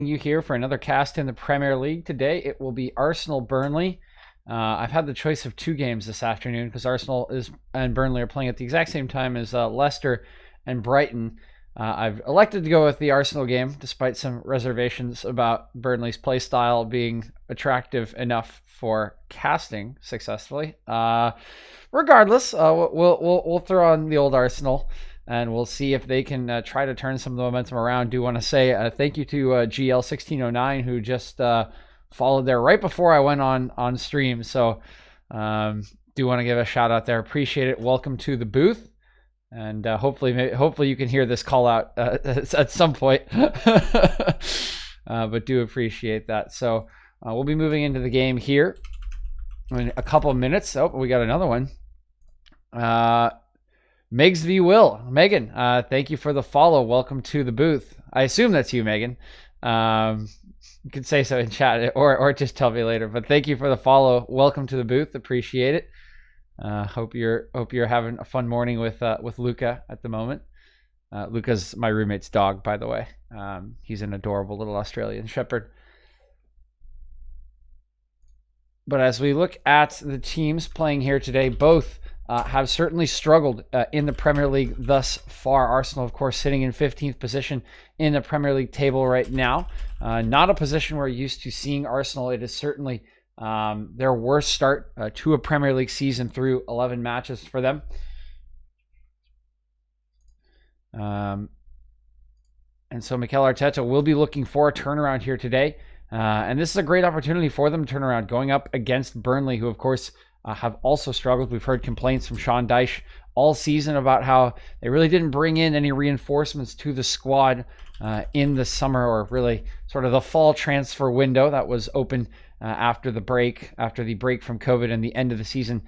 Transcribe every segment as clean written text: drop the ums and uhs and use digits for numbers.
You here for another cast in the Premier League. Today it will be Arsenal Burnley. I've had the choice of two games this afternoon because Arsenal and Burnley are playing at the exact same time as Leicester and Brighton. I've elected to go with the Arsenal game despite some reservations about Burnley's play style being attractive enough for casting successfully. Regardless, we'll throw on the old Arsenal. And we'll see if they can try to turn some of the momentum around. Do want to say thank you to GL1609 who just followed there right before I went on stream. So do want to give a shout out there. Appreciate it. Welcome to the booth. And hopefully you can hear this call out at some point. But do appreciate that. So we'll be moving into the game here in a couple of minutes. Oh, we got another one. Megs v. Will. Megan, thank you for the follow. Welcome to the booth. I assume that's you, Megan. You can say so in chat or just tell me later. But thank you for the follow. Welcome to the booth. Appreciate it. Hope you're having a fun morning with Luca at the moment. Luca's my roommate's dog, by the way. He's an adorable little Australian Shepherd. But as we look at the teams playing here today, both have certainly struggled in the Premier League thus far. Arsenal, of course, sitting in 15th position in the Premier League table right now. Not a position we're used to seeing Arsenal. It is certainly their worst start to a Premier League season through 11 matches for them. And so Mikel Arteta will be looking for a turnaround here today. And this is a great opportunity for them to turn around, going up against Burnley, who, of course, have also struggled. We've heard complaints from Sean Dyche all season about how they really didn't bring in any reinforcements to the squad in the summer, or really sort of the fall transfer window that was open after the break from COVID and the end of the season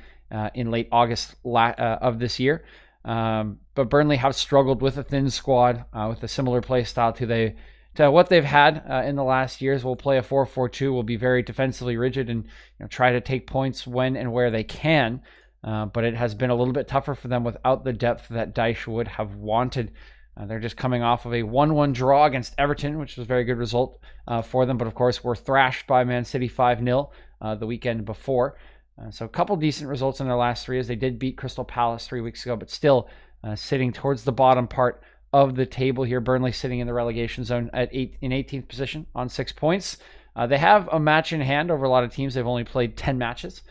in late August of this year. But Burnley have struggled with a thin squad with a similar play style to what they've had in the last years. We'll play a 4-4-2. We'll be very defensively rigid and try to take points when and where they can. But it has been a little bit tougher for them without the depth that Dyche would have wanted. They're just coming off of a 1-1 draw against Everton, which was a very good result for them. But of course, were thrashed by Man City 5-0 the weekend before. So a couple decent results in their last three, as they did beat Crystal Palace 3 weeks ago, but still sitting towards the bottom part of the table here. Burnley sitting in the relegation zone in 18th position on 6 points. They have a match in hand over a lot of teams. They've only played 10 matches,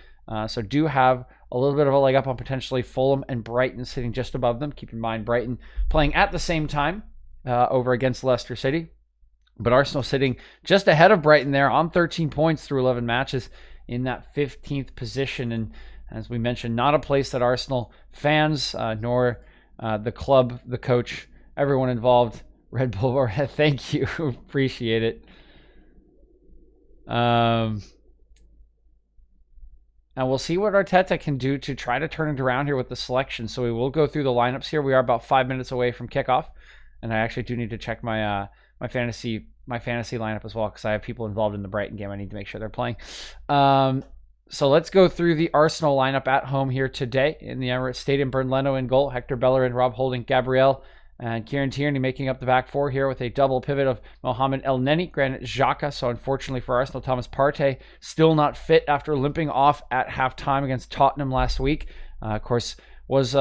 so do have a little bit of a leg up on potentially Fulham and Brighton sitting just above them. Keep in mind Brighton playing at the same time over against Leicester City, but Arsenal sitting just ahead of Brighton there on 13 points through 11 matches in that 15th position. And as we mentioned, not a place that Arsenal fans nor the club, the coach, everyone involved, Red Bull, thank you. Appreciate it. And we'll see what Arteta can do to try to turn it around here with the selection. So we will go through the lineups here. We are about 5 minutes away from kickoff. And I actually do need to check my my fantasy lineup as well, because I have people involved in the Brighton game. I need to make sure they're playing. So let's go through the Arsenal lineup at home here today in the Emirates Stadium. Bernd Leno in goal, Hector Bellerin, Rob Holding, Gabriel, and Kieran Tierney making up the back four here with a double pivot of Mohamed El Neni, Granit Xhaka. So unfortunately for Arsenal, Thomas Partey still not fit after limping off at halftime against Tottenham last week. Of course, was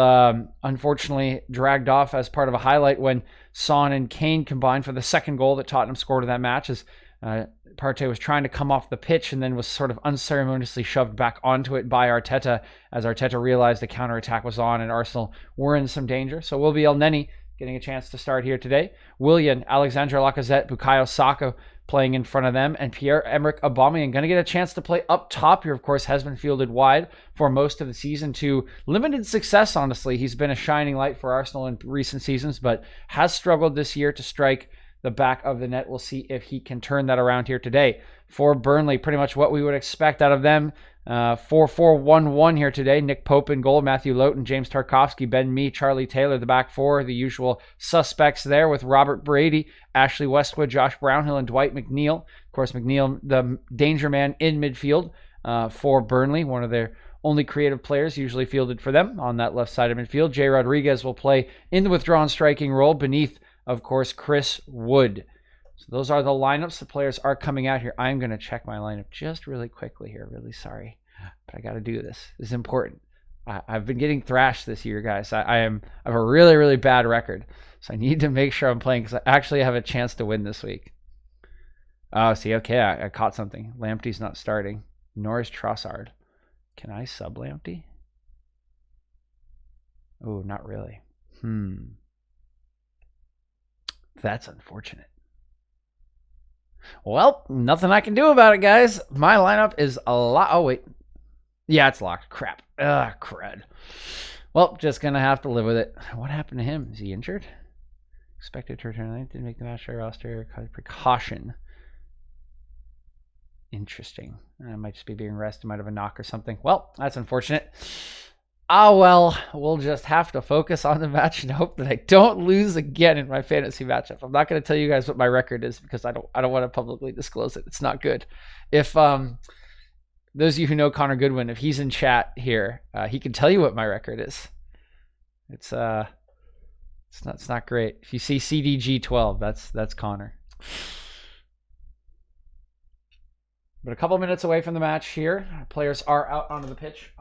unfortunately dragged off as part of a highlight when Son and Kane combined for the second goal that Tottenham scored in that match, as Partey was trying to come off the pitch and then was sort of unceremoniously shoved back onto it by Arteta, as Arteta realized the counterattack was on and Arsenal were in some danger. So will be El Neni getting a chance to start here today. Willian, Alexandre Lacazette, Bukayo Saka playing in front of them, and Pierre-Emerick Aubameyang going to get a chance to play up top here. Of course, has been fielded wide for most of the season to limited success, honestly. He's been a shining light for Arsenal in recent seasons, but has struggled this year to strike the back of the net. We'll see if he can turn that around here today. For Burnley, pretty much what we would expect out of them. 4-4-1-1 here today. Nick Pope in goal, Matthew Lowton, James Tarkowski, Ben Mee, Charlie Taylor, the back four, the usual suspects there, with Robert Brady, Ashley Westwood, Josh Brownhill, and Dwight McNeil. Of course, McNeil, the danger man in midfield for Burnley, one of their only creative players usually fielded for them on that left side of midfield. Jay Rodriguez will play in the withdrawn striking role beneath, of course, Chris Wood. So those are the lineups. The players are coming out here. I'm going to check my lineup just really quickly here. Really sorry, but I got to do this. This is important. I've been getting thrashed this year, guys. I have a really, really bad record. So I need to make sure I'm playing because I actually have a chance to win this week. Oh, see, okay, I caught something. Lamptey's not starting. Nor is Trossard. Can I sub Lamptey? Oh, not really. That's unfortunate. Well, nothing I can do about it, guys. My lineup is a lot. Oh, wait. Yeah, it's locked. Crap. Ugh, crud. Well, just going to have to live with it. What happened to him? Is he injured? Expected to return late. Didn't make the match roster. Precaution. Interesting. I might just be being rested. Might have a knock or something. Well, that's unfortunate. Ah, well, we'll just have to focus on the match and hope that I don't lose again in my fantasy matchup. I'm not going to tell you guys what my record is because I don't want to publicly disclose it. It's not good. If those of you who know Connor Goodwin, if he's in chat here, he can tell you what my record is. It's not great. If you see CDG12, that's Connor. But a couple minutes away from the match here. Players are out onto the pitch.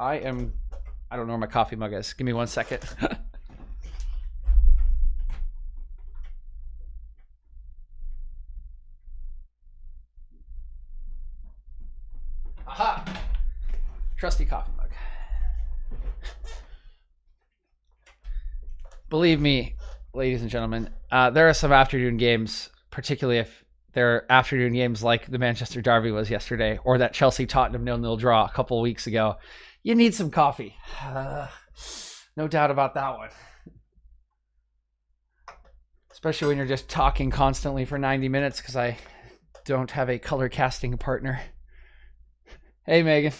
I don't know where my coffee mug is. Give me 1 second. Aha! Trusty coffee mug. Believe me, ladies and gentlemen, there are some afternoon games, particularly if they're afternoon games like the Manchester Derby was yesterday, or that Chelsea-Tottenham 0-0 draw a couple of weeks ago. You need some coffee. No doubt about that one. Especially when you're just talking constantly for 90 minutes because I don't have a color casting partner. Hey, Megan.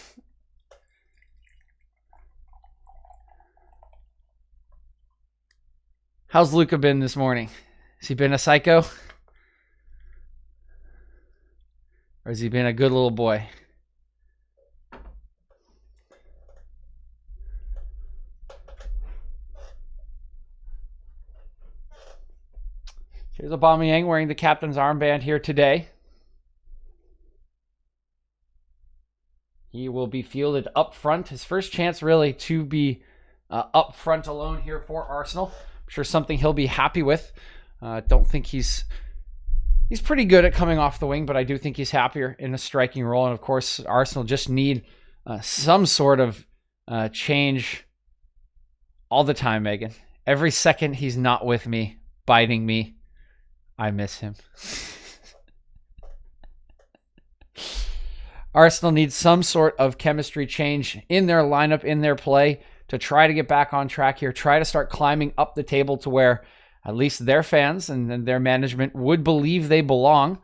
How's Luca been this morning? Has he been a psycho? Or has he been a good little boy? Here's Aubameyang wearing the captain's armband here today. He will be fielded up front. His first chance really to be up front alone here for Arsenal. I'm sure something he'll be happy with. Don't think he's pretty good at coming off the wing, but I do think he's happier in a striking role. And of course, Arsenal just need some sort of change all the time, Megan. Every second he's not with me, biting me, I miss him. Arsenal needs some sort of chemistry change in their lineup, in their play, to try to get back on track here, try to start climbing up the table to where at least their fans and their management would believe they belong.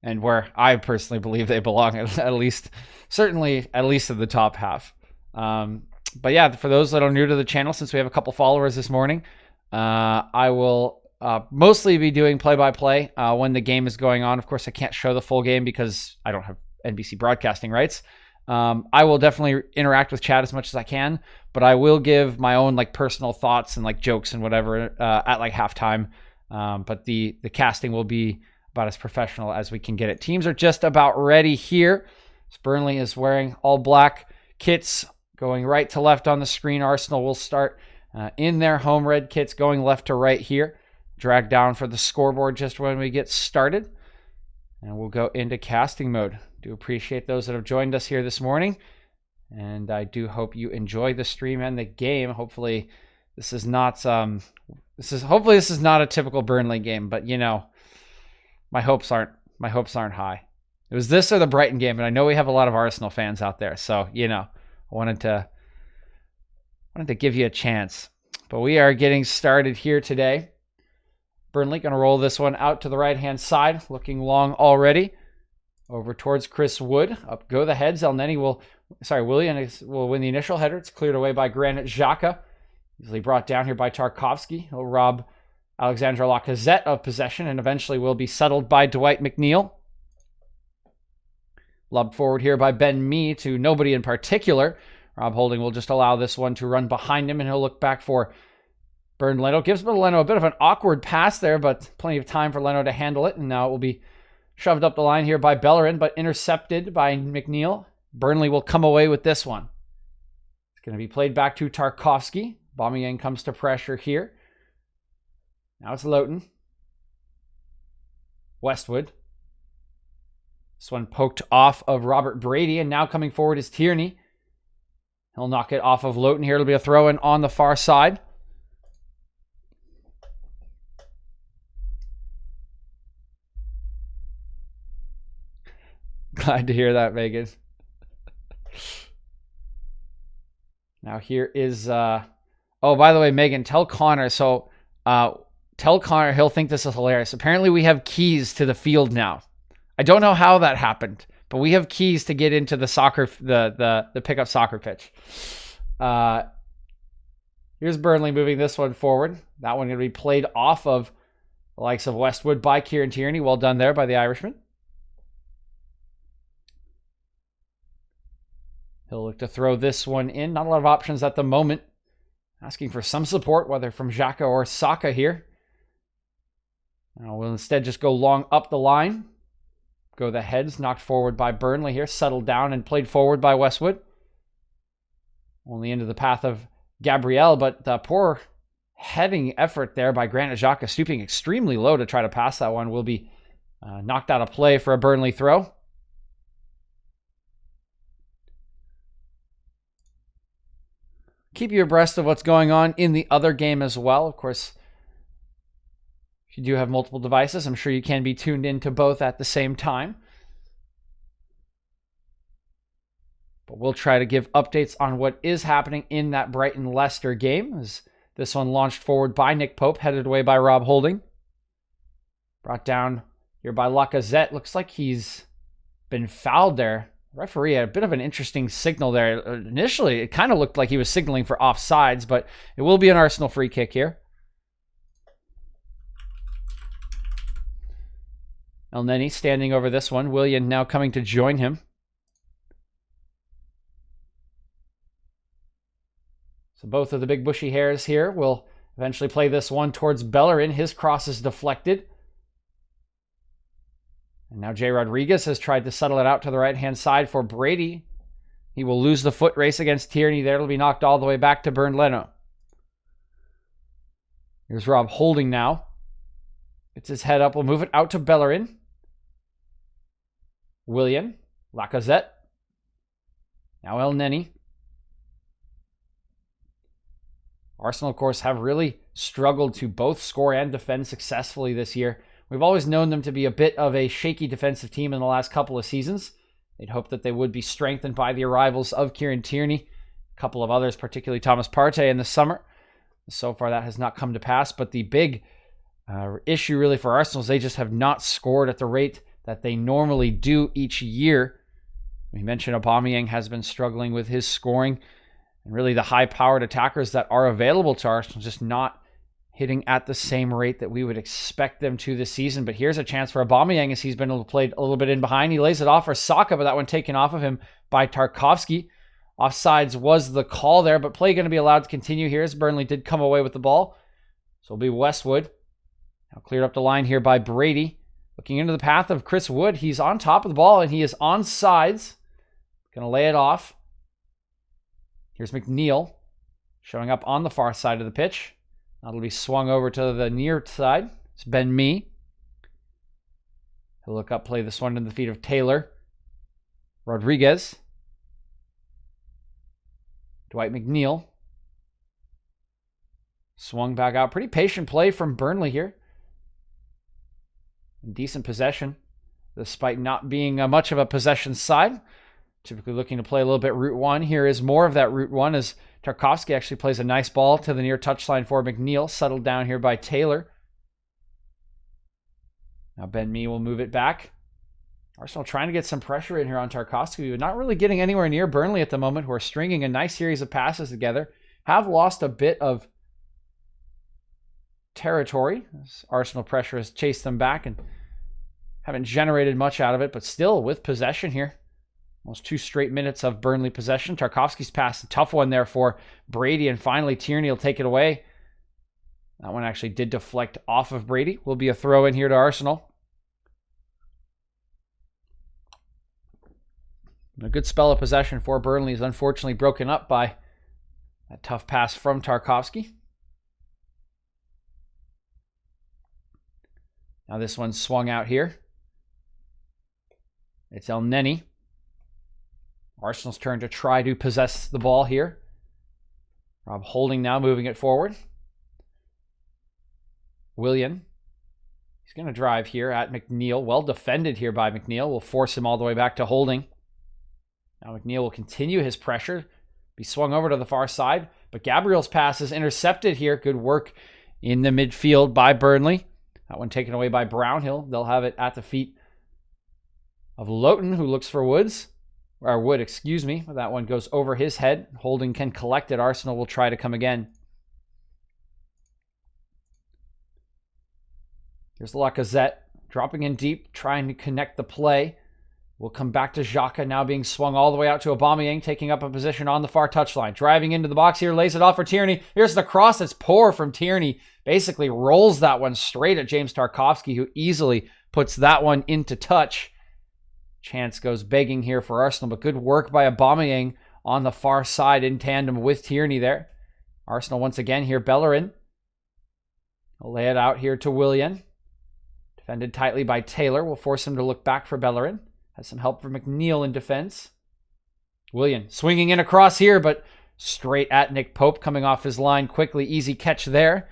And where I personally believe they belong, at least in the top half. But yeah, for those that are new to the channel, since we have a couple followers this morning, I will mostly be doing play-by-play when the game is going on. Of course, I can't show the full game because I don't have NBC broadcasting rights. I will definitely interact with chat as much as I can, but I will give my own personal thoughts and jokes and whatever at halftime. But the casting will be about as professional as we can get it. Teams are just about ready here. Burnley is wearing all black kits, going right to left on the screen. Arsenal will start in their home red kits, going left to right here. Drag down for the scoreboard just when we get started. And we'll go into casting mode. Do appreciate those that have joined us here this morning. And I do hope you enjoy the stream and the game. Hopefully this is not this is not a typical Burnley game, but my hopes aren't high. It was this or the Brighton game, and I know we have a lot of Arsenal fans out there, so I wanted to give you a chance. But we are getting started here today. Burnley going to roll this one out to the right-hand side, looking long already. Over towards Chris Wood. Up go the heads. Willian will win the initial header. It's cleared away by Granit Xhaka. Easily brought down here by Tarkovsky. He'll rob Alexandre Lacazette of possession and eventually will be settled by Dwight McNeil. Lobbed forward here by Ben Mee to nobody in particular. Rob Holding will just allow this one to run behind him, and he'll look back for Burned Leno. Gives Leno a bit of an awkward pass there, but plenty of time for Leno to handle it. And now it will be shoved up the line here by Bellerin, but intercepted by McNeil. Burnley will come away with this one. It's going to be played back to Tarkowski. Aubameyang comes to pressure here. Now it's Loughton. Westwood. This one poked off of Robert Brady, and now coming forward is Tierney. He'll knock it off of Loughton here. It'll be a throw-in on the far side. Glad to hear that, Megan. Now here is... oh, by the way, Megan, tell Connor. So tell Connor he'll think this is hilarious. Apparently we have keys to the field now. I don't know how that happened, but we have keys to get into the soccer, the pickup soccer pitch. Here's Burnley moving this one forward. That one going to be played off of the likes of Westwood by Kieran Tierney. Well done there by the Irishman. He'll look to throw this one in. Not a lot of options at the moment. Asking for some support, whether from Xhaka or Saka here. Now we'll instead just go long up the line. Go the heads, knocked forward by Burnley here. Settled down and played forward by Westwood. Only into the path of Gabriel, but the poor heading effort there by Granit Xhaka, stooping extremely low to try to pass that one, will be knocked out of play for a Burnley throw. Keep you abreast of what's going on in the other game as well. Of course, if you do have multiple devices, I'm sure you can be tuned into both at the same time. But we'll try to give updates on what is happening in that Brighton-Leicester game, as this one launched forward by Nick Pope, headed away by Rob Holding. Brought down here by Lacazette. Looks like he's been fouled there. Referee had a bit of an interesting signal there. Initially, it kind of looked like he was signaling for offsides, but it will be an Arsenal free kick here. El Neni standing over this one. Willian now coming to join him. So both of the big bushy hairs here will eventually play this one towards Bellerin. His cross is deflected. And now Jay Rodriguez has tried to settle it out to the right-hand side for Brady. He will lose the foot race against Tierney there. It'll be knocked all the way back to Burned Leno. Here's Rob Holding now. Gets his head up. We'll move it out to Bellerin. Willian. Lacazette. Now El Neni. Arsenal, of course, have really struggled to both score and defend successfully this year. We've always known them to be a bit of a shaky defensive team in the last couple of seasons. They'd hope that they would be strengthened by the arrivals of Kieran Tierney, a couple of others, particularly Thomas Partey in the summer. So far, that has not come to pass. But the big issue really for Arsenal is they just have not scored at the rate that they normally do each year. We mentioned Aubameyang has been struggling with his scoring. And really the high-powered attackers that are available to Arsenal just not hitting at the same rate that we would expect them to this season. But here's a chance for Aubameyang as he's been able to play a little bit in behind. He lays it off for Saka, but that one taken off of him by Tarkowski. Offsides was the call there, but play going to be allowed to continue here as Burnley did come away with the ball. So it'll be Westwood. Now cleared up the line here by Brady. Looking into the path of Chris Wood. He's on top of the ball and he is on sides. Going to lay it off. Here's McNeil showing up on the far side of the pitch. That'll be swung over to the near side. It's Ben Mee. He'll look up, play this one to the feet of Taylor. Rodriguez. Dwight McNeil. Swung back out. Pretty patient play from Burnley here. Decent possession, despite not being much of a possession side. Typically looking to play a little bit route one. Here is more of that route one as Tarkowski actually plays a nice ball to the near touchline for McNeil. Settled down here by Taylor. Now Ben Mee will move it back. Arsenal trying to get some pressure in here on Tarkowski, but not really getting anywhere near Burnley at the moment, who are stringing a nice series of passes together. Have lost a bit of territory as Arsenal pressure has chased them back and haven't generated much out of it, but still with possession here. Almost 2 straight minutes of Burnley possession. Tarkowski's pass, a tough one there for Brady, and finally Tierney will take it away. That one actually did deflect off of Brady. Will be a throw in here to Arsenal. A good spell of possession for Burnley is unfortunately broken up by a tough pass from Tarkowski. Now this one's swung out here. It's El Neni. Arsenal's turn to try to possess the ball here. Rob Holding now moving it forward. Willian. He's going to drive here at McNeil. Well defended here by McNeil. Will force him all the way back to Holding. Now McNeil will continue his pressure. Be swung over to the far side. But Gabriel's pass is intercepted here. Good work in the midfield by Burnley. That one taken away by Brownhill. They'll have it at the feet of Loughton, who looks for Woods. Or Wood, excuse me. That one goes over his head. Holding can collect it. Arsenal will try to come again. Here's Lacazette dropping in deep, trying to connect the play. We'll come back to Xhaka now being swung all the way out to Aubameyang, taking up a position on the far touchline. Driving into the box here, lays it off for Tierney. Here's the cross. It's poor from Tierney. Basically rolls that one straight at James Tarkowski, who easily puts that one into touch. Chance goes begging here for Arsenal, but good work by Aubameyang on the far side in tandem with Tierney there. Arsenal once again here, Bellerin. He'll lay it out here to Willian. Defended tightly by Taylor. Will force him to look back for Bellerin. Has some help from McNeil in defense. Willian swinging in across here, but straight at Nick Pope coming off his line quickly. Easy catch there.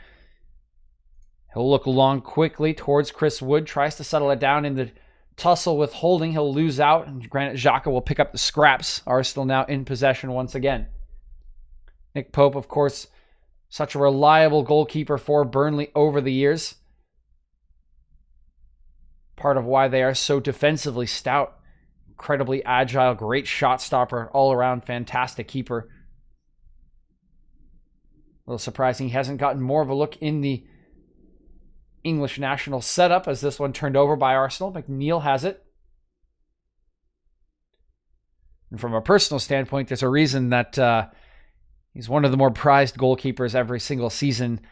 He'll look long quickly towards Chris Wood. Tries to settle it down in the tussle with Holding. He'll lose out, and Granit Xhaka will pick up the scraps. Arsenal now in possession once again. Nick Pope, of course, such a reliable goalkeeper for Burnley over the years. Part of why they are so defensively stout. Incredibly agile, great shot stopper, all around fantastic keeper. A little surprising he hasn't gotten more of a look in the English national setup as this one turned over by Arsenal. McNeil has it. And from a personal standpoint, there's a reason that he's one of the more prized goalkeepers every single season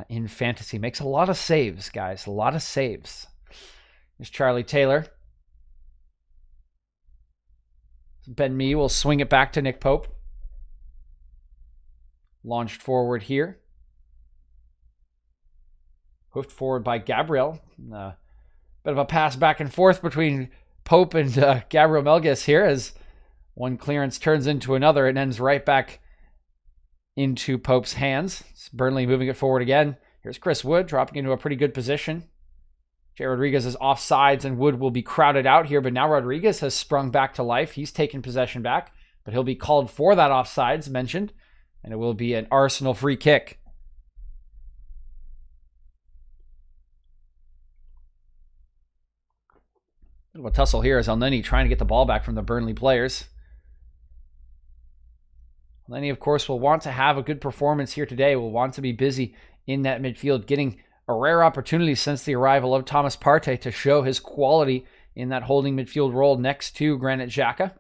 in fantasy. Makes a lot of saves, guys. A lot of saves. There's Charlie Taylor. Ben Mee will swing it back to Nick Pope. Launched forward here. Hoofed forward by Gabriel. Bit of a pass back and forth between Pope and Gabriel Melges here as one clearance turns into another and ends right back into Pope's hands. It's Burnley moving it forward again. Here's Chris Wood dropping into a pretty good position. Jay Rodriguez is offsides and Wood will be crowded out here, but now Rodriguez has sprung back to life. He's taken possession back, but he'll be called for that offsides mentioned, and it will be an Arsenal free kick. Bit of a tussle here as El Neni trying to get the ball back from the Burnley players. El Neni, of course, will want to have a good performance here today. Will want to be busy in that midfield, getting a rare opportunity since the arrival of Thomas Partey to show his quality in that holding midfield role next to Granit Xhaka.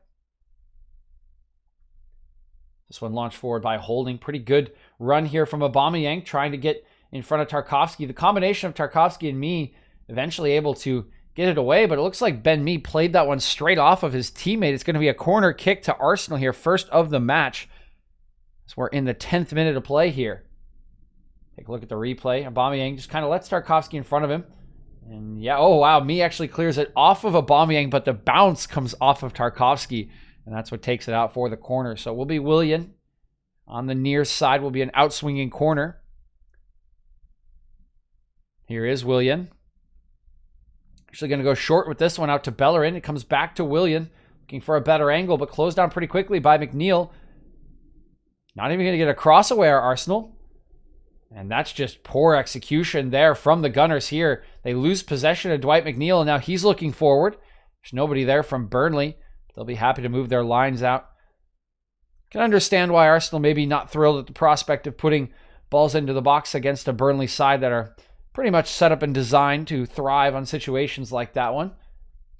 This one launched forward by Holding. Pretty good run here from Aubameyang, trying to get in front of Tarkowski. The combination of Tarkowski and Mee eventually able to get it away, but it looks like Ben Mee played that one straight off of his teammate. It's going to be a corner kick to Arsenal here, first of the match. So we're in the 10th minute of play here. Take a look at the replay. Aubameyang just kind of lets Tarkowski in front of him. And yeah, oh wow, Mee actually clears it off of Aubameyang, but the bounce comes off of Tarkowski, and that's what takes it out for the corner. So it will be Willian. On the near side will be an outswinging corner. Here is Willian. Actually going to go short with this one out to Bellerin. It comes back to Willian, looking for a better angle, but closed down pretty quickly by McNeil. Not even going to get a cross away, our Arsenal. And that's just poor execution there from the Gunners here. They lose possession of Dwight McNeil, and now he's looking forward. There's nobody there from Burnley. They'll be happy to move their lines out. Can understand why Arsenal may be not thrilled at the prospect of putting balls into the box against a Burnley side that are pretty much set up and designed to thrive on situations like that one.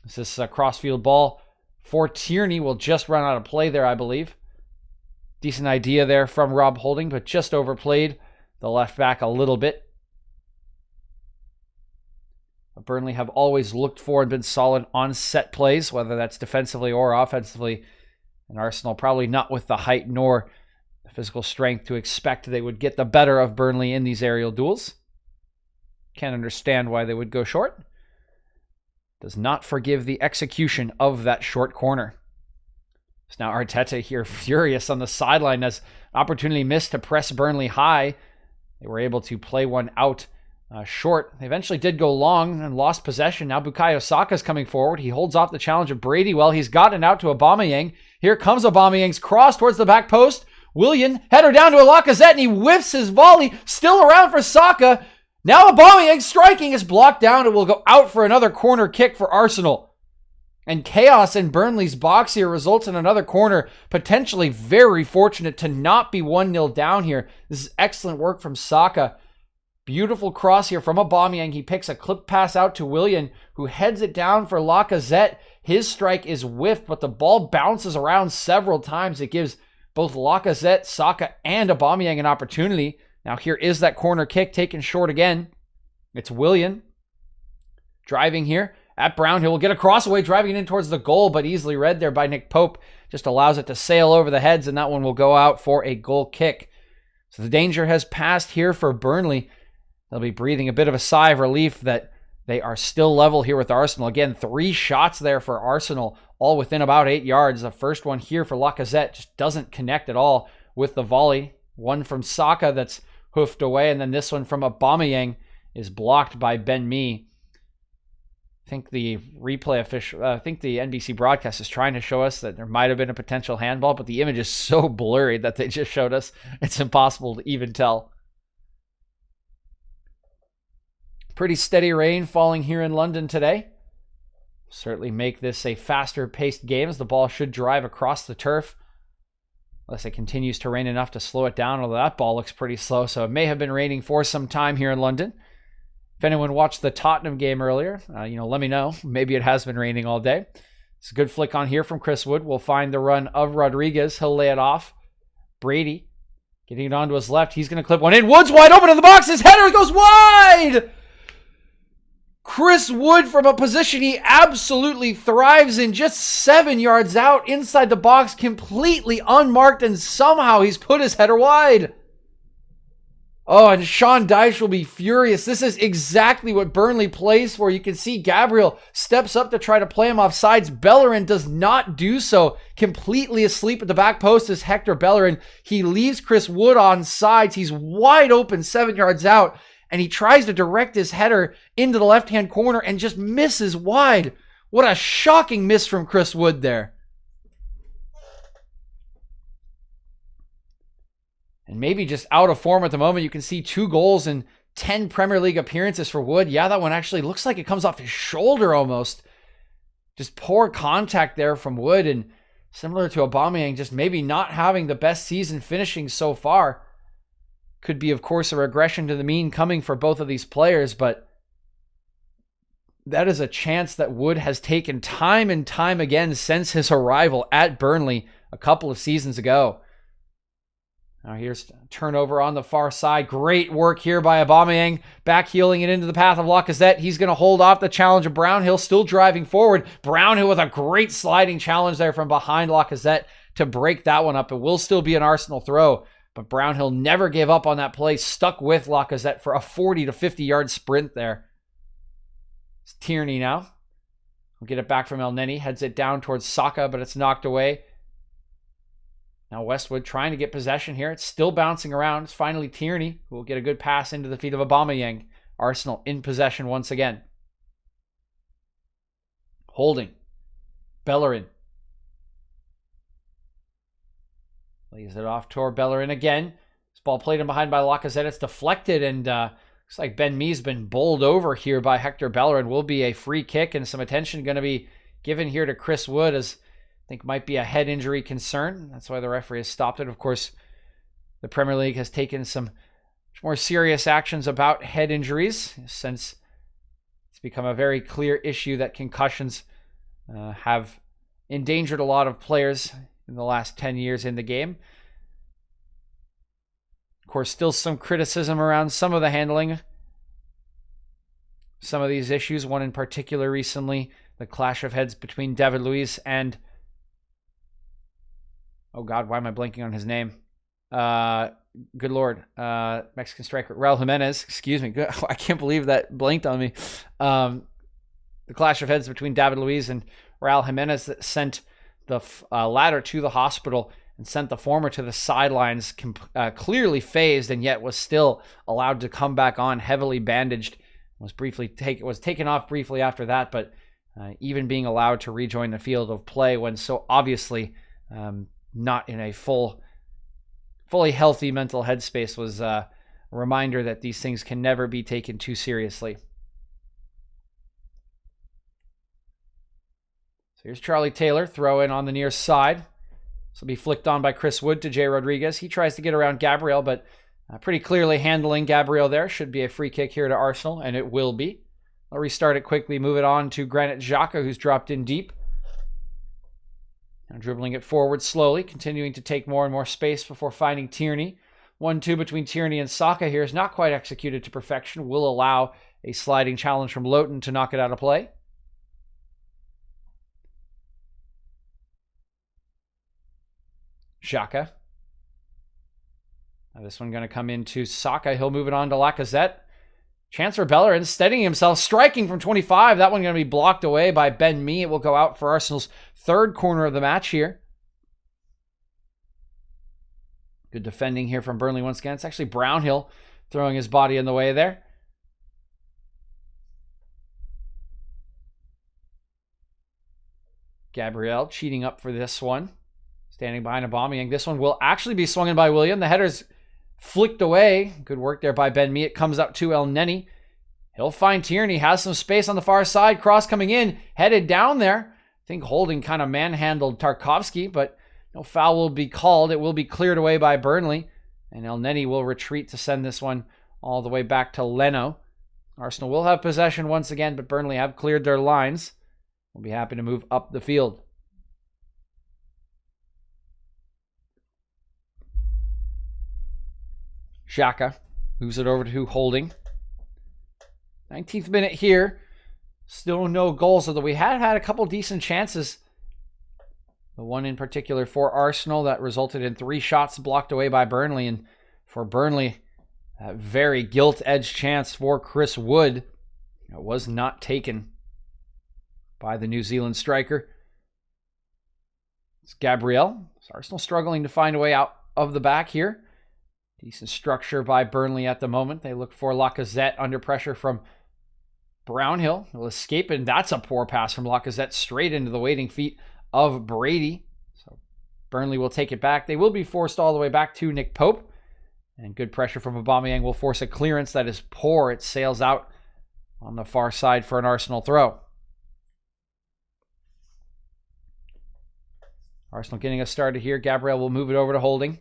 This is a crossfield ball for Tierney. Will just run out of play there, I believe. Decent idea there from Rob Holding, but just overplayed the left back a little bit. Burnley have always looked for and been solid on set plays, whether that's defensively or offensively. And Arsenal probably not with the height nor the physical strength to expect they would get the better of Burnley in these aerial duels. Can't understand why they would go short. Does not forgive the execution of that short corner. So now Arteta here furious on the sideline as opportunity missed to press Burnley high. They were able to play one out short. They eventually did go long and lost possession. Now Bukayo Saka's coming forward. He holds off the challenge of Brady. Well, he's gotten out to Aubameyang. Here comes Aubameyang's cross towards the back post. Willian, header down to Lacazette, and he whiffs his volley. Still around for Saka. Now Aubameyang striking is blocked down. It will go out for another corner kick for Arsenal. And chaos in Burnley's box here results in another corner. Potentially very fortunate to not be 1-0 down here. This is excellent work from Saka. Beautiful cross here from Aubameyang. He picks a clip pass out to Willian, who heads it down for Lacazette. His strike is whiffed, but the ball bounces around several times. It gives both Lacazette, Saka, and Aubameyang an opportunity. Now here is that corner kick taken short again. It's Willian driving here at Brownhill. Will get a cross away, driving it in towards the goal, but easily read there by Nick Pope. Just allows it to sail over the heads, and that one will go out for a goal kick. So the danger has passed here for Burnley. They'll be breathing a bit of a sigh of relief that they are still level here with Arsenal. Again, 3 shots there for Arsenal, all within about 8 yards. The first one here for Lacazette just doesn't connect at all with the volley. One from Saka that's hoofed away, and then this one from Aubameyang is blocked by Ben Mee. I think the replay official, I think the NBC broadcast is trying to show us that there might have been a potential handball, but the image is so blurry that they just showed us it's impossible to even tell. Pretty steady rain falling here in London today. Certainly make this a faster paced game as the ball should drive across the turf. Unless it continues to rain enough to slow it down, although that ball looks pretty slow, so it may have been raining for some time here in London. If anyone watched the Tottenham game earlier, let me know. Maybe it has been raining all day. It's a good flick on here from Chris Wood. We'll find the run of Rodriguez. He'll lay it off. Brady getting it onto his left. He's going to clip one in. Wood's wide open in the box. His header goes wide! Chris Wood from a position he absolutely thrives in, just 7 yards out inside the box, completely unmarked, and somehow he's put his header wide. Oh, and Sean Dyche will be furious. This is exactly what Burnley plays for. You can see Gabriel steps up to try to play him off sides. Bellerin does not do so. Completely asleep at the back post is Hector Bellerin. He leaves Chris Wood on sides. He's wide open 7 yards out. And he tries to direct his header into the left-hand corner and just misses wide. What a shocking miss from Chris Wood there. And maybe just out of form at the moment. You can see 2 goals in 10 Premier League appearances for Wood. Yeah, that one actually looks like it comes off his shoulder almost. Just poor contact there from Wood. And similar to Aubameyang, just maybe not having the best season finishing so far. Could be, of course, a regression to the mean coming for both of these players, but that is a chance that Wood has taken time and time again since his arrival at Burnley a couple of seasons ago. Now here's turnover on the far side. Great work here by Aubameyang, back heeling it into the path of Lacazette. He's going to hold off the challenge of Brownhill, still driving forward. Brownhill with a great sliding challenge there from behind Lacazette to break that one up. It will still be an Arsenal throw. But Brownhill never gave up on that play, stuck with Lacazette for a 40 to 50 yard sprint there. It's Tierney now. We'll get it back from El Neni, heads it down towards Saka, but it's knocked away. Now Westwood trying to get possession here. It's still bouncing around. It's finally Tierney who will get a good pass into the feet of Aubameyang. Arsenal in possession once again. Holding. Bellerin. Lays it off toward Bellerin again. This ball played in behind by Lacazette. It's deflected, and looks like Ben Mee's been bowled over here by Hector Bellerin. Will be a free kick, and some attention going to be given here to Chris Wood, as I think might be a head injury concern. That's why the referee has stopped it. Of course, the Premier League has taken some much more serious actions about head injuries since it's become a very clear issue that concussions have endangered a lot of players in the last 10 years in the game. Of course, still some criticism around some of the handling. some of these issues. One in particular recently, the clash of heads between David Luiz and, oh God, why am I blanking on his name? Good Lord. Mexican striker, Raul Jimenez. Excuse me. I can't believe that blanked on me. The clash of heads between David Luiz and Raul Jimenez that sent the latter to the hospital and sent the former to the sidelines, clearly phased, and yet was still allowed to come back on, heavily bandaged. Was taken off briefly after that, but even being allowed to rejoin the field of play when so obviously not in a fully healthy mental headspace was a reminder that these things can never be taken too seriously. So here's Charlie Taylor, throw in on the near side. This will be flicked on by Chris Wood to Jay Rodriguez. He tries to get around Gabriel, but pretty clearly handling Gabriel there. Should be a free kick here to Arsenal, and it will be. I'll restart it quickly, move it on to Granit Xhaka, who's dropped in deep. Now dribbling it forward slowly, continuing to take more and more space before finding Tierney. 1-2 between Tierney and Saka here is not quite executed to perfection. Will allow a sliding challenge from Lowton to knock it out of play. Xhaka. Now this one going to come into Saka. He'll move it on to Lacazette. Chance for Bellerin, steadying himself, striking from 25. That one going to be blocked away by Ben Mee. It will go out for Arsenal's third corner of the match here. Good defending here from Burnley once again. It's actually Brownhill throwing his body in the way there. Gabriel cheating up for this one. Standing behind Aubameyang. This one will actually be swung in by William. The header's flicked away. Good work there by Ben Mee. It comes up to El Neni. He'll find Tierney. Has some space on the far side. Cross coming in. Headed down there. I think Holding kind of manhandled Tarkovsky, but no foul will be called. It will be cleared away by Burnley. And El Neni will retreat to send this one all the way back to Leno. Arsenal will have possession once again, but Burnley have cleared their lines. We'll be happy to move up the field. Xhaka moves it over to Holding. 19th minute here. Still no goals, although we had a couple decent chances. The one in particular for Arsenal that resulted in 3 shots blocked away by Burnley. And for Burnley, that very gilt-edged chance for Chris Wood. It was not taken by the New Zealand striker. It's Gabriel. It's Arsenal struggling to find a way out of the back here. Decent structure by Burnley at the moment. They look for Lacazette under pressure from Brownhill. He'll escape, and that's a poor pass from Lacazette straight into the waiting feet of Brady. So Burnley will take it back. They will be forced all the way back to Nick Pope. And good pressure from Aubameyang will force a clearance that is poor. It sails out on the far side for an Arsenal throw. Arsenal getting us started here. Gabriel will move it over to Holding.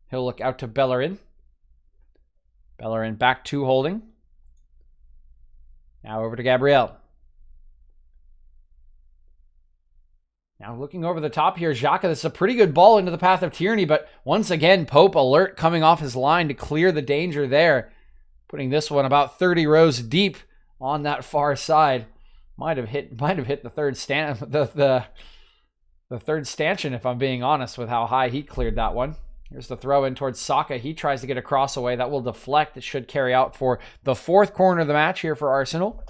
He'll look out to Bellerin. Bellerin back to Holding. Now over to Gabriel. Now looking over the top here, Xhaka. This is a pretty good ball into the path of Tierney, but once again, Pope alert coming off his line to clear the danger there. Putting this one about 30 rows deep on that far side. Might have hit the third the third stanchion, if I'm being honest, with how high he cleared that one. Here's the throw in towards Saka. He tries to get a cross away. That will deflect. It should carry out for the 4th corner of the match here for Arsenal.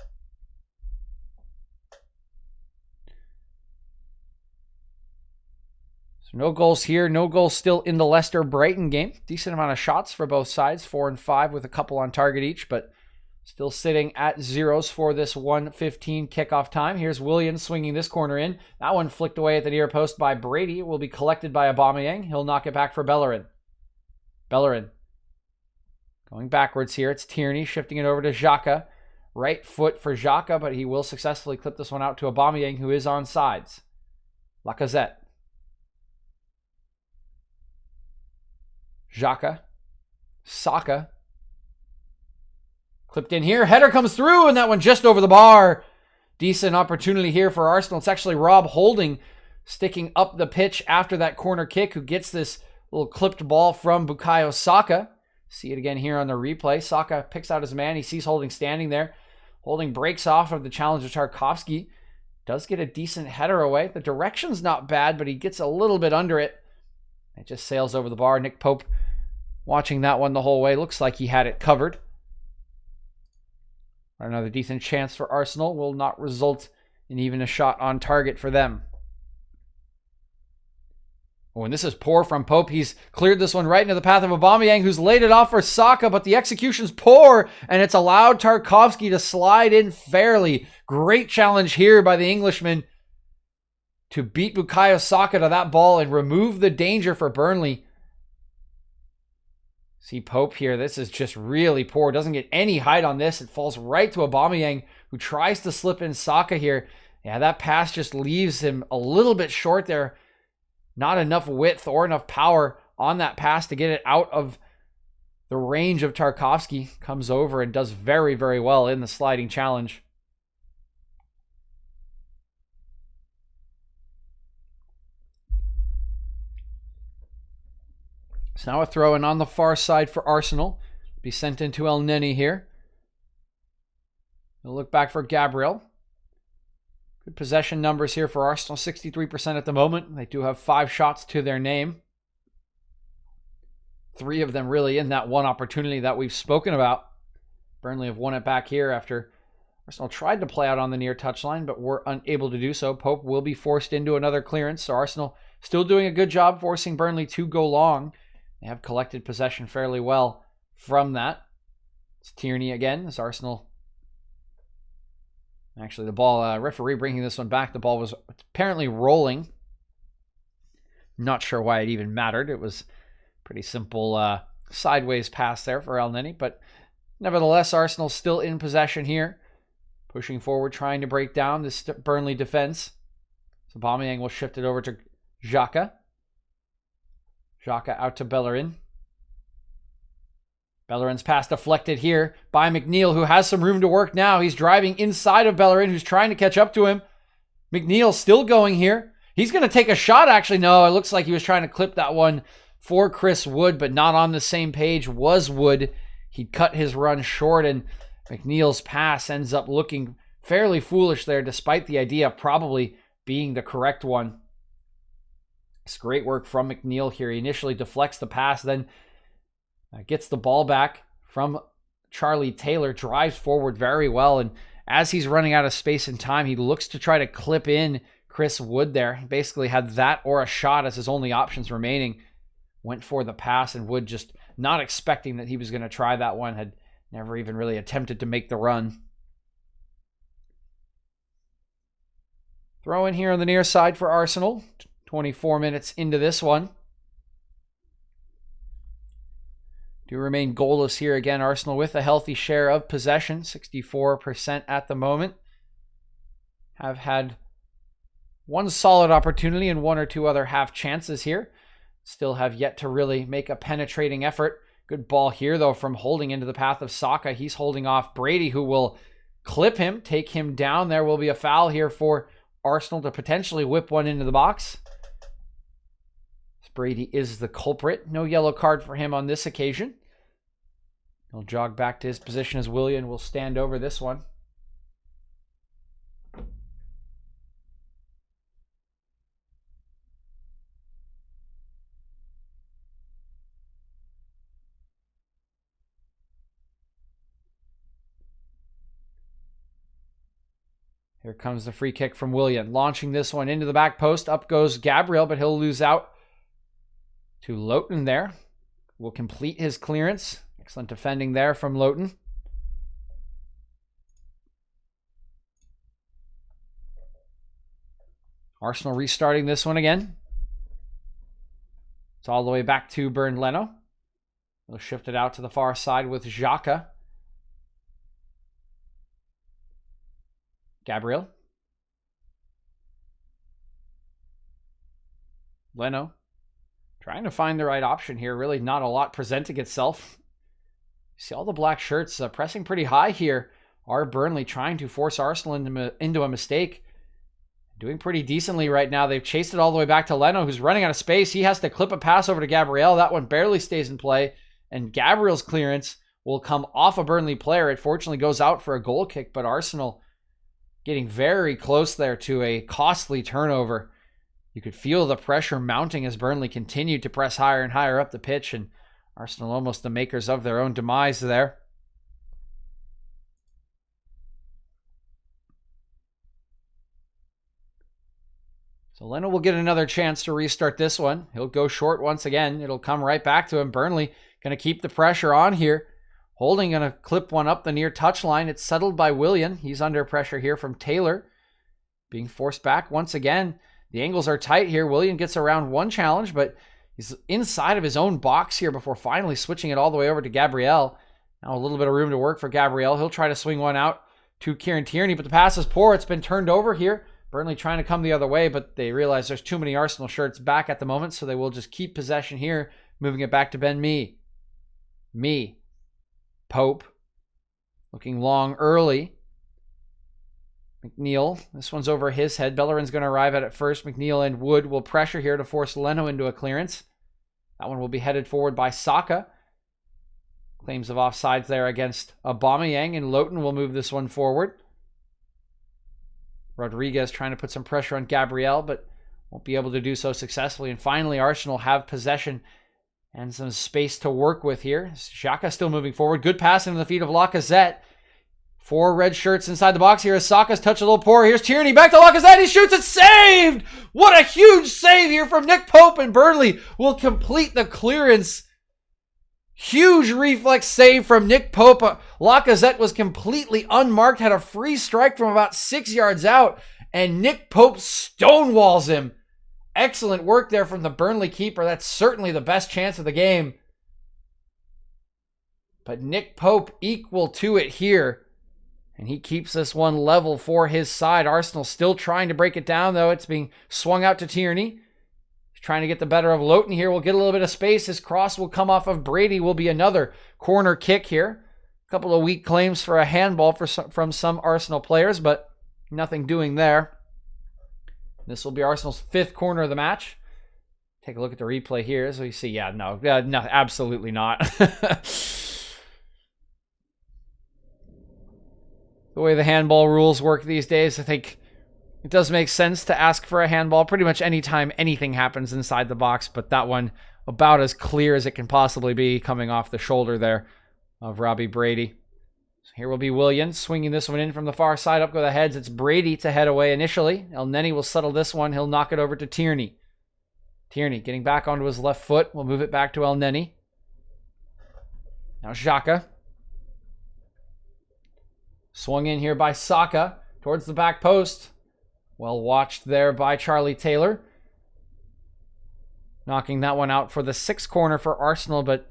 So no goals here. No goals still in the Leicester-Brighton game. Decent amount of shots for both sides. 4 and 5 with a couple on target each, but still sitting at zeros for this 1:15 kickoff time. Here's Williams swinging this corner in. That one flicked away at the near post by Brady. It will be collected by Aubameyang. He'll knock it back for Bellerin. Bellerin going backwards here. It's Tierney shifting it over to Xhaka. Right foot for Xhaka, but he will successfully clip this one out to Aubameyang, who is on sides. Lacazette. Xhaka. Saka. Clipped in here. Header comes through, and that one just over the bar. Decent opportunity here for Arsenal. It's actually Rob Holding sticking up the pitch after that corner kick, who gets this little clipped ball from Bukayo Saka. See it again here on the replay. Saka picks out his man. He sees Holding standing there. Holding breaks off of the challenge of Tarkowski. Does get a decent header away. The direction's not bad, but he gets a little bit under it. It just sails over the bar. Nick Pope watching that one the whole way. Looks like he had it covered. Another decent chance for Arsenal will not result in even a shot on target for them. Oh, and this is poor from Pope. He's cleared this one right into the path of Aubameyang, who's laid it off for Saka, but the execution's poor, and it's allowed Tarkowski to slide in fairly. Great challenge here by the Englishman to beat Bukayo Saka to that ball and remove the danger for Burnley. See Pope here. This is just really poor. Doesn't get any height on this. It falls right to Aubameyang, who tries to slip in Saka here. Yeah, that pass just leaves him a little bit short there. Not enough width or enough power on that pass to get it out of the range of Tarkowski. Comes over and does very, very well in the sliding challenge. So now a throw in on the far side for Arsenal. Be sent into El Neni here. We'll look back for Gabriel. Good possession numbers here for Arsenal. 63% at the moment. They do have 5 shots to their name. 3 of them really in that one opportunity that we've spoken about. Burnley have won it back here after Arsenal tried to play out on the near touchline, but were unable to do so. Pope will be forced into another clearance. So Arsenal still doing a good job forcing Burnley to go long. They have collected possession fairly well from that. It's Tierney again as Arsenal. Actually, the ball, referee bringing this one back. The ball was apparently rolling. Not sure why it even mattered. It was pretty simple sideways pass there for El Neni. But nevertheless, Arsenal still in possession here. Pushing forward, trying to break down this Burnley defense. So Aubameyang will shift it over to Xhaka. Xhaka out to Bellerin. Bellerin's pass deflected here by McNeil, who has some room to work now. He's driving inside of Bellerin, who's trying to catch up to him. McNeil still going here. He's going to take a shot, actually. No, it looks like he was trying to clip that one for Chris Wood, but not on the same page was Wood. He cut his run short, and McNeil's pass ends up looking fairly foolish there, despite the idea probably being the correct one. It's great work from McNeil here. He initially deflects the pass, then gets the ball back from Charlie Taylor, drives forward very well, and as he's running out of space and time, he looks to try to clip in Chris Wood there. He basically had that or a shot as his only options remaining. Went for the pass, and Wood, just not expecting that he was going to try that one, had never even really attempted to make the run. Throw in here on the near side for Arsenal. 24 minutes into this one. Do remain goalless here again. Arsenal with a healthy share of possession, 64% at the moment. Have had one solid opportunity and 1 or 2 other half chances here. Still have yet to really make a penetrating effort. Good ball here, though, from Holding into the path of Saka. He's holding off Brady, who will clip him, take him down. There will be a foul here for Arsenal to potentially whip one into the box. Brady is the culprit. No yellow card for him on this occasion. He'll jog back to his position as Willian will stand over this one. Here comes the free kick from Willian. Launching this one into the back post. Up goes Gabriel, but he'll lose out to Loughton there. Will complete his clearance. Excellent defending there from Loughton. Arsenal restarting this one again. It's all the way back to Bernd Leno. They'll shift it out to the far side with Xhaka. Gabriel. Leno. Trying to find the right option here. Really not a lot presenting itself. You see all the black shirts pressing pretty high here. Are Burnley trying to force Arsenal into a mistake? Doing pretty decently right now. They've chased it all the way back to Leno, who's running out of space. He has to clip a pass over to Gabriel. That one barely stays in play. And Gabriel's clearance will come off a Burnley player. It fortunately goes out for a goal kick, but Arsenal getting very close there to a costly turnover. You could feel the pressure mounting as Burnley continued to press higher and higher up the pitch, and Arsenal almost the makers of their own demise there. So Leno will get another chance to restart this one. He'll go short once again. It'll come right back to him. Burnley going to keep the pressure on here. Holding going to clip one up the near touchline. It's settled by Willian. He's under pressure here from Taylor. Being forced back once again. The angles are tight here. Willian gets around one challenge, but he's inside of his own box here before finally switching it all the way over to Gabriel. Now a little bit of room to work for Gabriel. He'll try to swing one out to Kieran Tierney, but the pass is poor. It's been turned over here. Burnley trying to come the other way, but they realize there's too many Arsenal shirts back at the moment, so they will just keep possession here, moving it back to Ben Mee. Pope. Looking long early. McNeil. This one's over his head. Bellerin's going to arrive at it first. McNeil and Wood will pressure here to force Leno into a clearance. That one will be headed forward by Saka. Claims of offsides there against Aubameyang, and Lowton will move this one forward. Rodriguez trying to put some pressure on Gabriel, but won't be able to do so successfully. And finally, Arsenal have possession and some space to work with here. Xhaka still moving forward. Good pass into the feet of Lacazette. 4 red shirts inside the box here as Saka's touch a little poor. Here's Tierney back to Lacazette. He shoots it. Saved! What a huge save here from Nick Pope, and Burnley will complete the clearance. Huge reflex save from Nick Pope. Lacazette was completely unmarked, had a free strike from about 6 yards out, and Nick Pope stonewalls him. Excellent work there from the Burnley keeper. That's certainly the best chance of the game. But Nick Pope equal to it here, and he keeps this one level for his side. Arsenal still trying to break it down, though. It's being swung out to Tierney. Trying to get the better of Lowton here. We'll get a little bit of space. His cross will come off of Brady. Will be another corner kick here. A couple of weak claims for a handball from some Arsenal players, but nothing doing there. This will be Arsenal's 5th corner of the match. Take a look at the replay here. So you see, no, absolutely not. The way the handball rules work these days, I think it does make sense to ask for a handball pretty much anytime anything happens inside the box, but that one about as clear as it can possibly be, coming off the shoulder there of Robbie Brady. So here will be Willian swinging this one in from the far side. Up go the heads. It's Brady to head away initially. El Neni will settle this one. He'll knock it over to Tierney. Tierney getting back onto his left foot. We'll move it back to El Neni. Now Xhaka. Swung in here by Saka towards the back post. Well watched there by Charlie Taylor. Knocking that one out for the 6th corner for Arsenal, but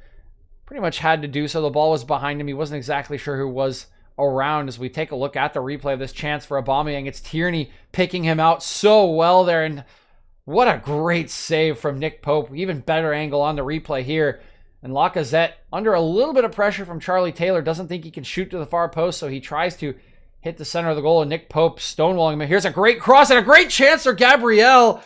pretty much had to do so. The ball was behind him. He wasn't exactly sure who was around. As we take a look at the replay of this chance for Aubameyang, it's Tierney picking him out so well there. And what a great save from Nick Pope. Even better angle on the replay here. And Lacazette, under a little bit of pressure from Charlie Taylor, doesn't think he can shoot to the far post, so he tries to hit the center of the goal, and Nick Pope stonewalling him. Here's a great cross and a great chance for Gabriel.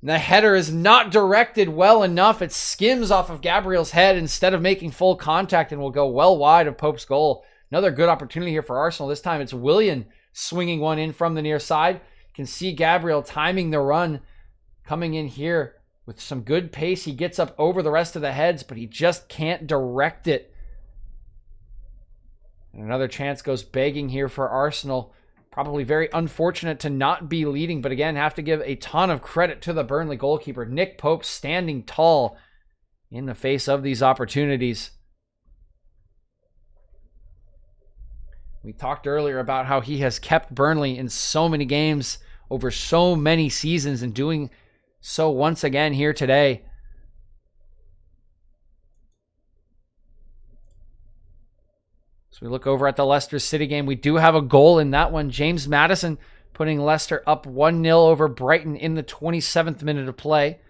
The header is not directed well enough. It skims off of Gabriel's head instead of making full contact and will go well wide of Pope's goal. Another good opportunity here for Arsenal. This time it's Willian swinging one in from the near side. You can see Gabriel timing the run, coming in here with some good pace. He gets up over the rest of the heads, but he just can't direct it. And another chance goes begging here for Arsenal. Probably very unfortunate to not be leading, but again, have to give a ton of credit to the Burnley goalkeeper. Nick Pope standing tall in the face of these opportunities. We talked earlier about how he has kept Burnley in so many games over so many seasons, and doing so once again here today. So we look over at the Leicester City game. We do have a goal in that one. James Maddison putting Leicester up 1-0 over Brighton in the 27th minute of play.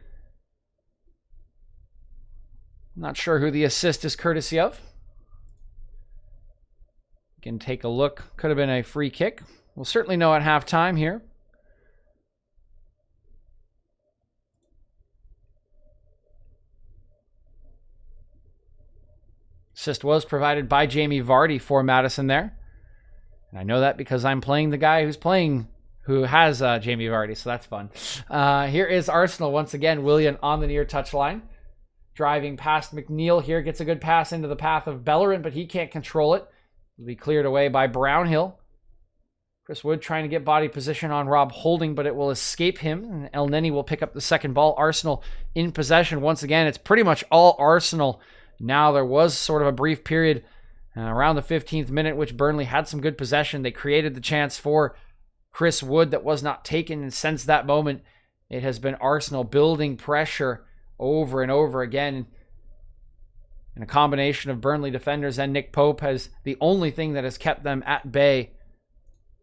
Not sure who the assist is courtesy of. You can take a look. Could have been a free kick. We'll certainly know at halftime here. Assist was provided by Jamie Vardy for Madison there. And I know that because I'm playing the guy who has Jamie Vardy, so that's fun. Here is Arsenal once again. Willian on the near touchline. Driving past McNeil here. Gets a good pass into the path of Bellerin, but he can't control it. It'll be cleared away by Brownhill. Chris Wood trying to get body position on Rob Holding, but it will escape him. And El Neni will pick up the second ball. Arsenal in possession once again. It's pretty much all Arsenal now. There was sort of a brief period around the 15th minute, which Burnley had some good possession. They created the chance for Chris Wood that was not taken. And since that moment, it has been Arsenal building pressure over and over again. And a combination of Burnley defenders and Nick Pope has the only thing that has kept them at bay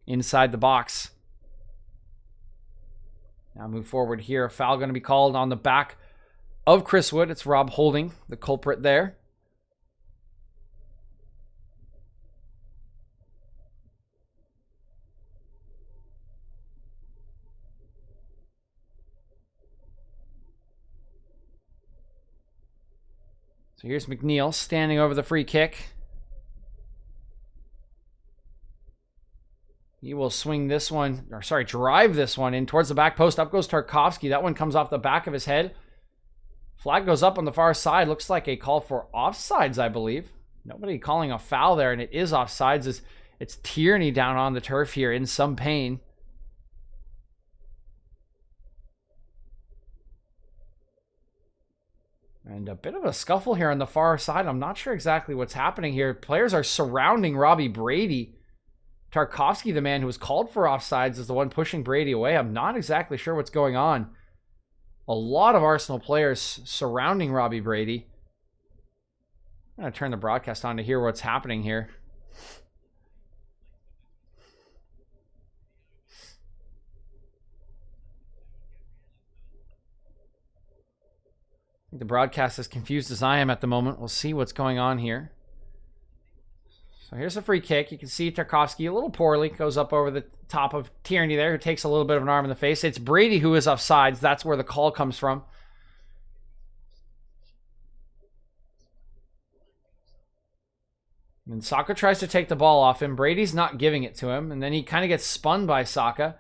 inside the box. Now move forward here. A foul going to be called on the back of Chris Wood. It's Rob Holding, the culprit there. So here's McNeil standing over the free kick. He will swing this one, drive this one in towards the back post. Up goes Tarkovsky. That one comes off the back of his head. Flag goes up on the far side. Looks like a call for offsides, I believe. Nobody calling a foul there, and it is offsides. It's Tierney down on the turf here in some pain. And a bit of a scuffle here on the far side. I'm not sure exactly what's happening here. Players are surrounding Robbie Brady. Tarkovsky, the man who was called for offsides, is the one pushing Brady away. I'm not exactly sure what's going on. A lot of Arsenal players surrounding Robbie Brady. I'm going to turn the broadcast on to hear what's happening here. The broadcast is confused as I am at the moment. We'll see what's going on here. So here's a free kick. You can see Tarkovsky a little poorly. Goes up over the top of Tierney there, who takes a little bit of an arm in the face. It's Brady who is offsides. That's where the call comes from. And Saka tries to take the ball off him. Brady's not giving it to him. And then he kind of gets spun by Saka.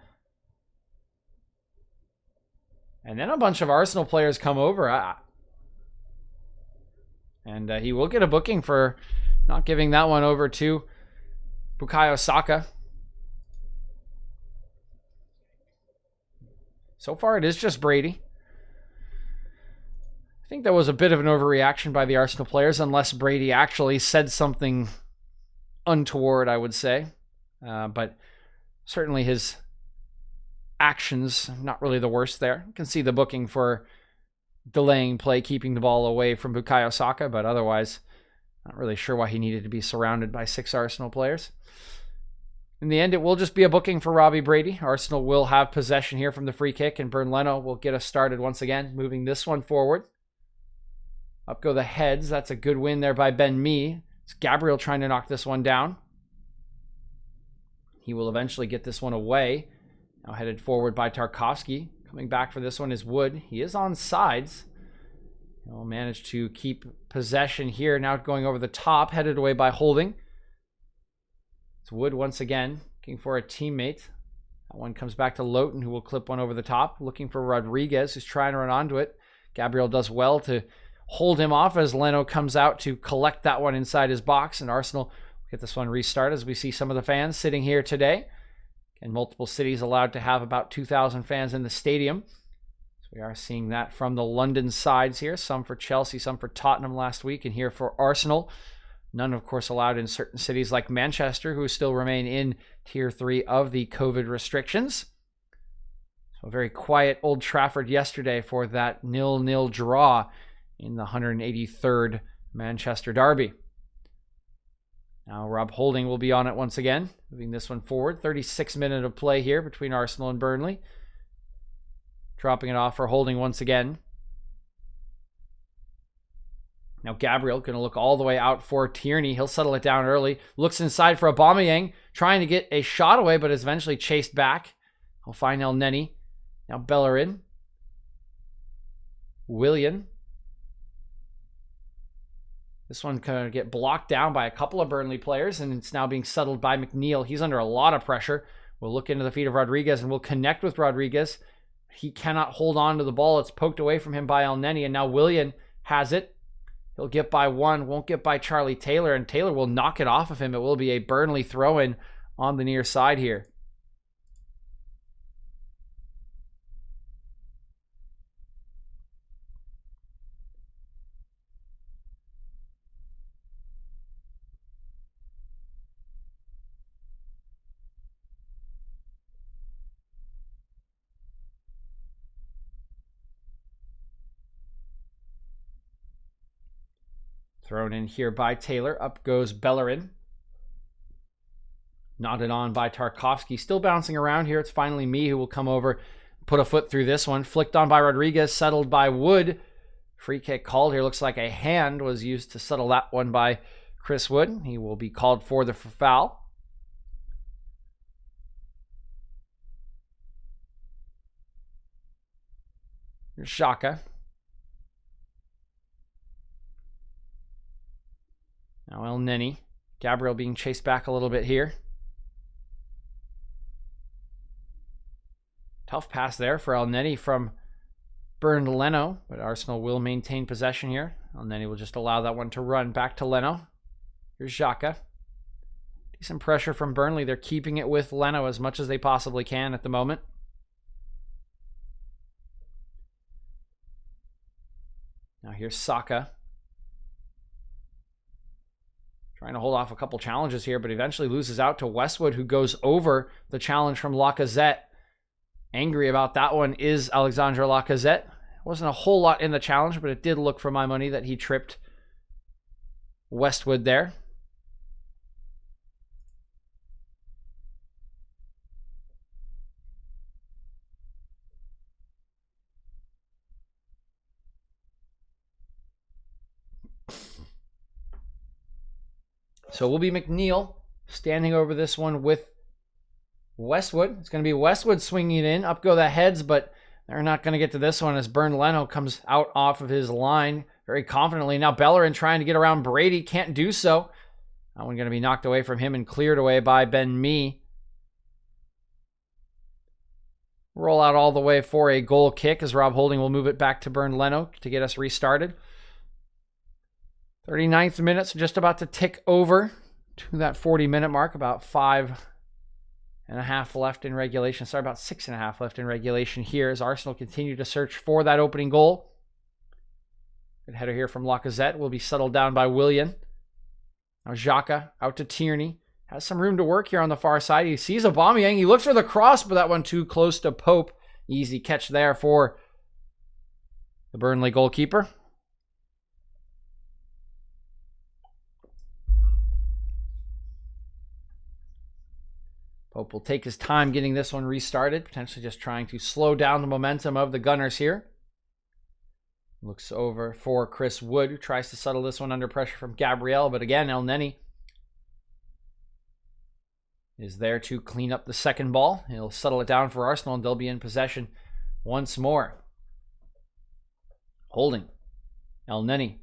And then a bunch of Arsenal players come over. And he will get a booking for not giving that one over to Bukayo Saka. So far, it is just Brady. I think that was a bit of an overreaction by the Arsenal players, unless Brady actually said something untoward, I would say. But certainly his actions, not really the worst there. You can see the booking for delaying play, keeping the ball away from Bukayo Saka, but otherwise, not really sure why he needed to be surrounded by 6 Arsenal players. In the end, it will just be a booking for Robbie Brady. Arsenal will have possession here from the free kick, and Bernd Leno will get us started once again, moving this one forward. Up go the heads. That's a good win there by Ben Mee. It's Gabriel trying to knock this one down. He will eventually get this one away. Now headed forward by Tarkovsky. Coming back for this one is Wood. He is on sides. He'll manage to keep possession here. Now going over the top, headed away by Holding. It's Wood once again, looking for a teammate. That one comes back to Loughton, who will clip one over the top, looking for Rodriguez, who's trying to run onto it. Gabriel does well to hold him off as Leno comes out to collect that one inside his box, and Arsenal will get this one restarted as we see some of the fans sitting here today. And multiple cities allowed to have about 2,000 fans in the stadium. So we are seeing that from the London sides here. Some for Chelsea, some for Tottenham last week, and here for Arsenal. None, of course, allowed in certain cities like Manchester, who still remain in Tier 3 of the COVID restrictions. So a very quiet Old Trafford yesterday for that 0-0 draw in the 183rd Manchester derby. Now Rob Holding will be on it once again, moving this one forward. 36 minutes of play here between Arsenal and Burnley. Dropping it off for Holding once again. Now Gabriel going to look all the way out for Tierney. He'll settle it down early. Looks inside for Aubameyang, trying to get a shot away, but is eventually chased back. He'll find El Neni. Now Bellerin. Willian. This one could get blocked down by a couple of Burnley players, and it's now being settled by McNeil. He's under a lot of pressure. We'll look into the feet of Rodriguez, and we'll connect with Rodriguez. He cannot hold on to the ball. It's poked away from him by Elneny, and now Willian has it. He'll get by one, won't get by Charlie Taylor, and Taylor will knock it off of him. It will be a Burnley throw-in on the near side here. Thrown in here by Taylor. Up goes Bellerin. Nodded on by Tarkovsky. Still bouncing around here. It's finally me who will come over, put a foot through this one. Flicked on by Rodriguez. Settled by Wood. Free kick called here. Looks like a hand was used to settle that one by Chris Wood. He will be called for the foul. Here's Xhaka. Now Elneny. Gabriel being chased back a little bit here. Tough pass there for Elneny from Bernd Leno, but Arsenal will maintain possession here. Elneny will just allow that one to run back to Leno. Here's Xhaka. Decent pressure from Burnley. They're keeping it with Leno as much as they possibly can at the moment. Now here's Saka. Trying to hold off a couple challenges here, but eventually loses out to Westwood, who goes over the challenge from Lacazette. Angry about that one is Alexandre Lacazette. Wasn't a whole lot in the challenge, but it did look for my money that he tripped Westwood there. So it will be McNeil standing over this one with Westwood. It's going to be Westwood swinging it in. Up go the heads, but they're not going to get to this one as Bernd Leno comes out off of his line very confidently. Now Bellerin trying to get around Brady. Can't do so. That one going to be knocked away from him and cleared away by Ben Mee. Roll out all the way for a goal kick as Rob Holding will move it back to Bernd Leno to get us restarted. 39th minute, so just about to tick over to that 40-minute mark. About 5.5 left in regulation. Sorry, about 6.5 left in regulation here as Arsenal continue to search for that opening goal. Good header here from Lacazette. Will be settled down by Willian. Now Xhaka out to Tierney. Has some room to work here on the far side. He sees Aubameyang. He looks for the cross, but that one too close to Pope. Easy catch there for the Burnley goalkeeper. Pope will take his time getting this one restarted, potentially just trying to slow down the momentum of the Gunners here. Looks over for Chris Wood, who tries to settle this one under pressure from Gabriel, but again, Elneny is there to clean up the second ball. He'll settle it down for Arsenal, and they'll be in possession once more. Holding. Elneny.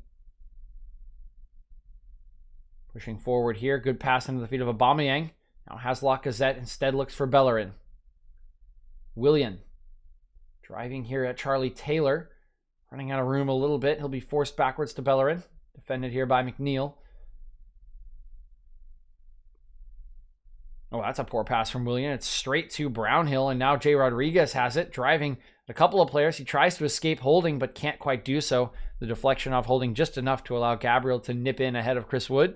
Pushing forward here. Good pass into the feet of Aubameyang. Now has Lacazette, instead looks for Bellerin. Willian driving here at Charlie Taylor. Running out of room a little bit. He'll be forced backwards to Bellerin. Defended here by McNeil. Oh, that's a poor pass from Willian. It's straight to Brownhill, and now Jay Rodriguez has it. Driving a couple of players. He tries to escape Holding, but can't quite do so. The deflection off Holding just enough to allow Gabriel to nip in ahead of Chris Wood.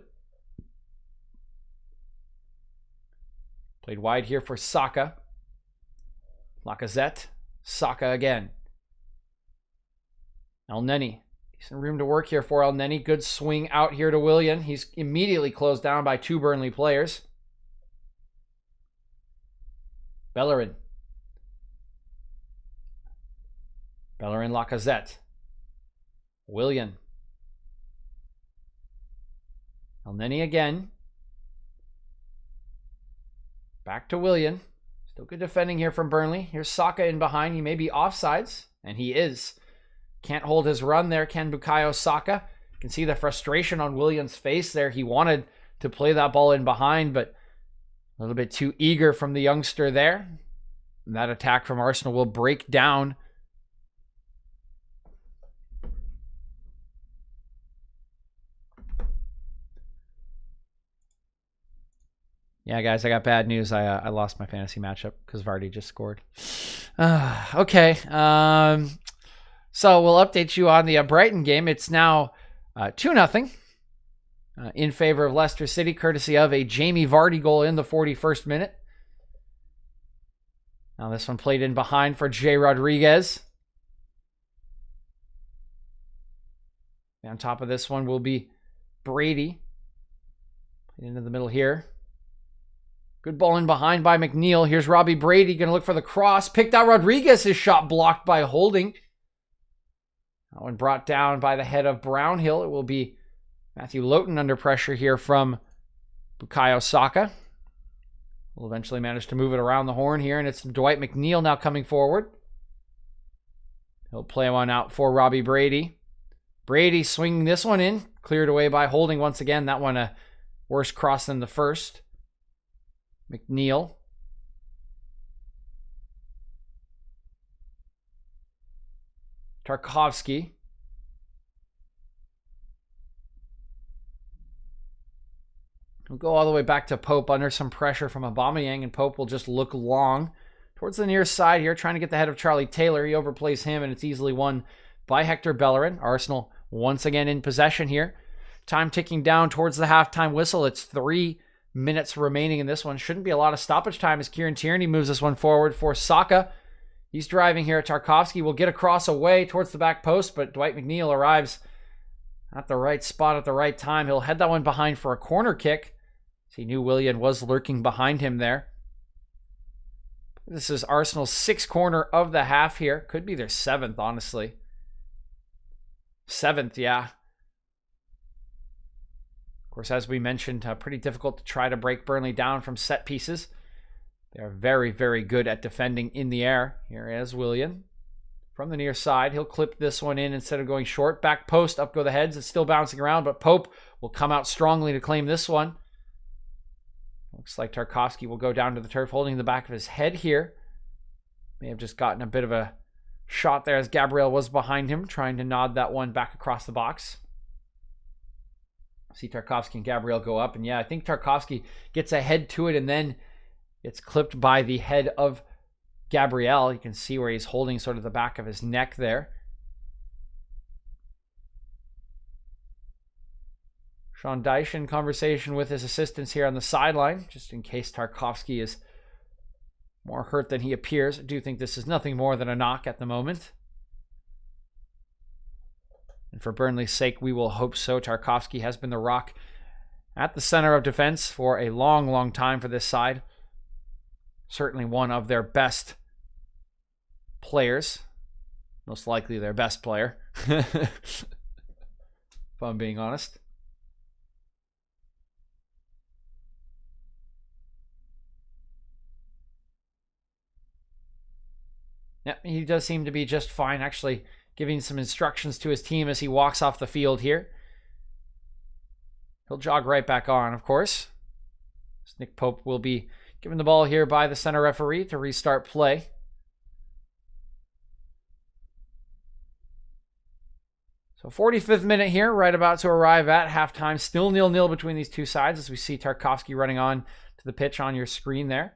Played wide here for Saka. Lacazette. Saka again. Elneny. Decent room to work here for Elneny. Good swing out here to Willian. He's immediately closed down by two Burnley players. Bellerin. Bellerin, Lacazette. Willian. Elneny again. Back to Willian. Still good defending here from Burnley. Here's Saka in behind. He may be offsides, and he is. Can't hold his run there, can Bukayo Saka. You can see the frustration on Willian's face there. He wanted to play that ball in behind, but a little bit too eager from the youngster there. And that attack from Arsenal will break down. Yeah, guys, I got bad news. I lost my fantasy matchup because Vardy just scored. Okay. So we'll update you on the Brighton game. It's now 2-0 in favor of Leicester City, courtesy of a Jamie Vardy goal in the 41st minute. Now this one played in behind for Jay Rodriguez. On top of this one will be Brady. Played into the middle here. Good ball in behind by McNeil. Here's Robbie Brady going to look for the cross. Picked out Rodriguez. His shot blocked by Holding. That one brought down by the head of Brownhill. It will be Matthew Lowton under pressure here from Bukayo Saka. Will eventually manage to move it around the horn here, and it's Dwight McNeil now coming forward. He'll play one out for Robbie Brady. Brady swinging this one in. Cleared away by Holding once again. That one a worse cross than the first. McNeil. Tarkovsky. We'll go all the way back to Pope under some pressure from Aubameyang, and Pope will just look long towards the near side here, trying to get the head of Charlie Taylor. He overplays him, and it's easily won by Hector Bellerin. Arsenal once again in possession here. Time ticking down towards the halftime whistle. It's 3 minutes remaining in this one. Shouldn't be a lot of stoppage time as Kieran Tierney moves this one forward for Saka. He's driving here. Tarkovsky will get across away towards the back post, but Dwight McNeil arrives at the right spot at the right time. He'll head that one behind for a corner kick. He knew Willian was lurking behind him there. This is Arsenal's 6th corner of the half here. Could be their 7th, honestly. 7th, yeah. Of course, as we mentioned, pretty difficult to try to break Burnley down from set pieces. They're very, very good at defending in the air. Here is Willian from the near side. He'll clip this one in instead of going short. Back post, up go the heads. It's still bouncing around, but Pope will come out strongly to claim this one. Looks like Tarkovsky will go down to the turf, holding the back of his head here. May have just gotten a bit of a shot there as Gabriel was behind him, trying to nod that one back across the box. See Tarkovsky and Gabriel go up, and yeah, I think Tarkovsky gets a head to it, and then it's clipped by the head of Gabriel. You can see where he's holding sort of the back of his neck there. Sean Dyche in conversation with his assistants here on the sideline, just in case Tarkovsky is more hurt than he appears. I do think this is nothing more than a knock at the moment. And for Burnley's sake, we will hope so. Tarkovsky has been the rock at the center of defense for a long, long time for this side. Certainly one of their best players. Most likely their best player. If I'm being honest. Yeah, he does seem to be just fine, actually giving some instructions to his team as he walks off the field here. He'll jog right back on, of course. Nick Pope will be given the ball here by the center referee to restart play. So 45th minute here, right about to arrive at halftime. Still 0-0 between these two sides as we see Tarkovsky running on to the pitch on your screen there.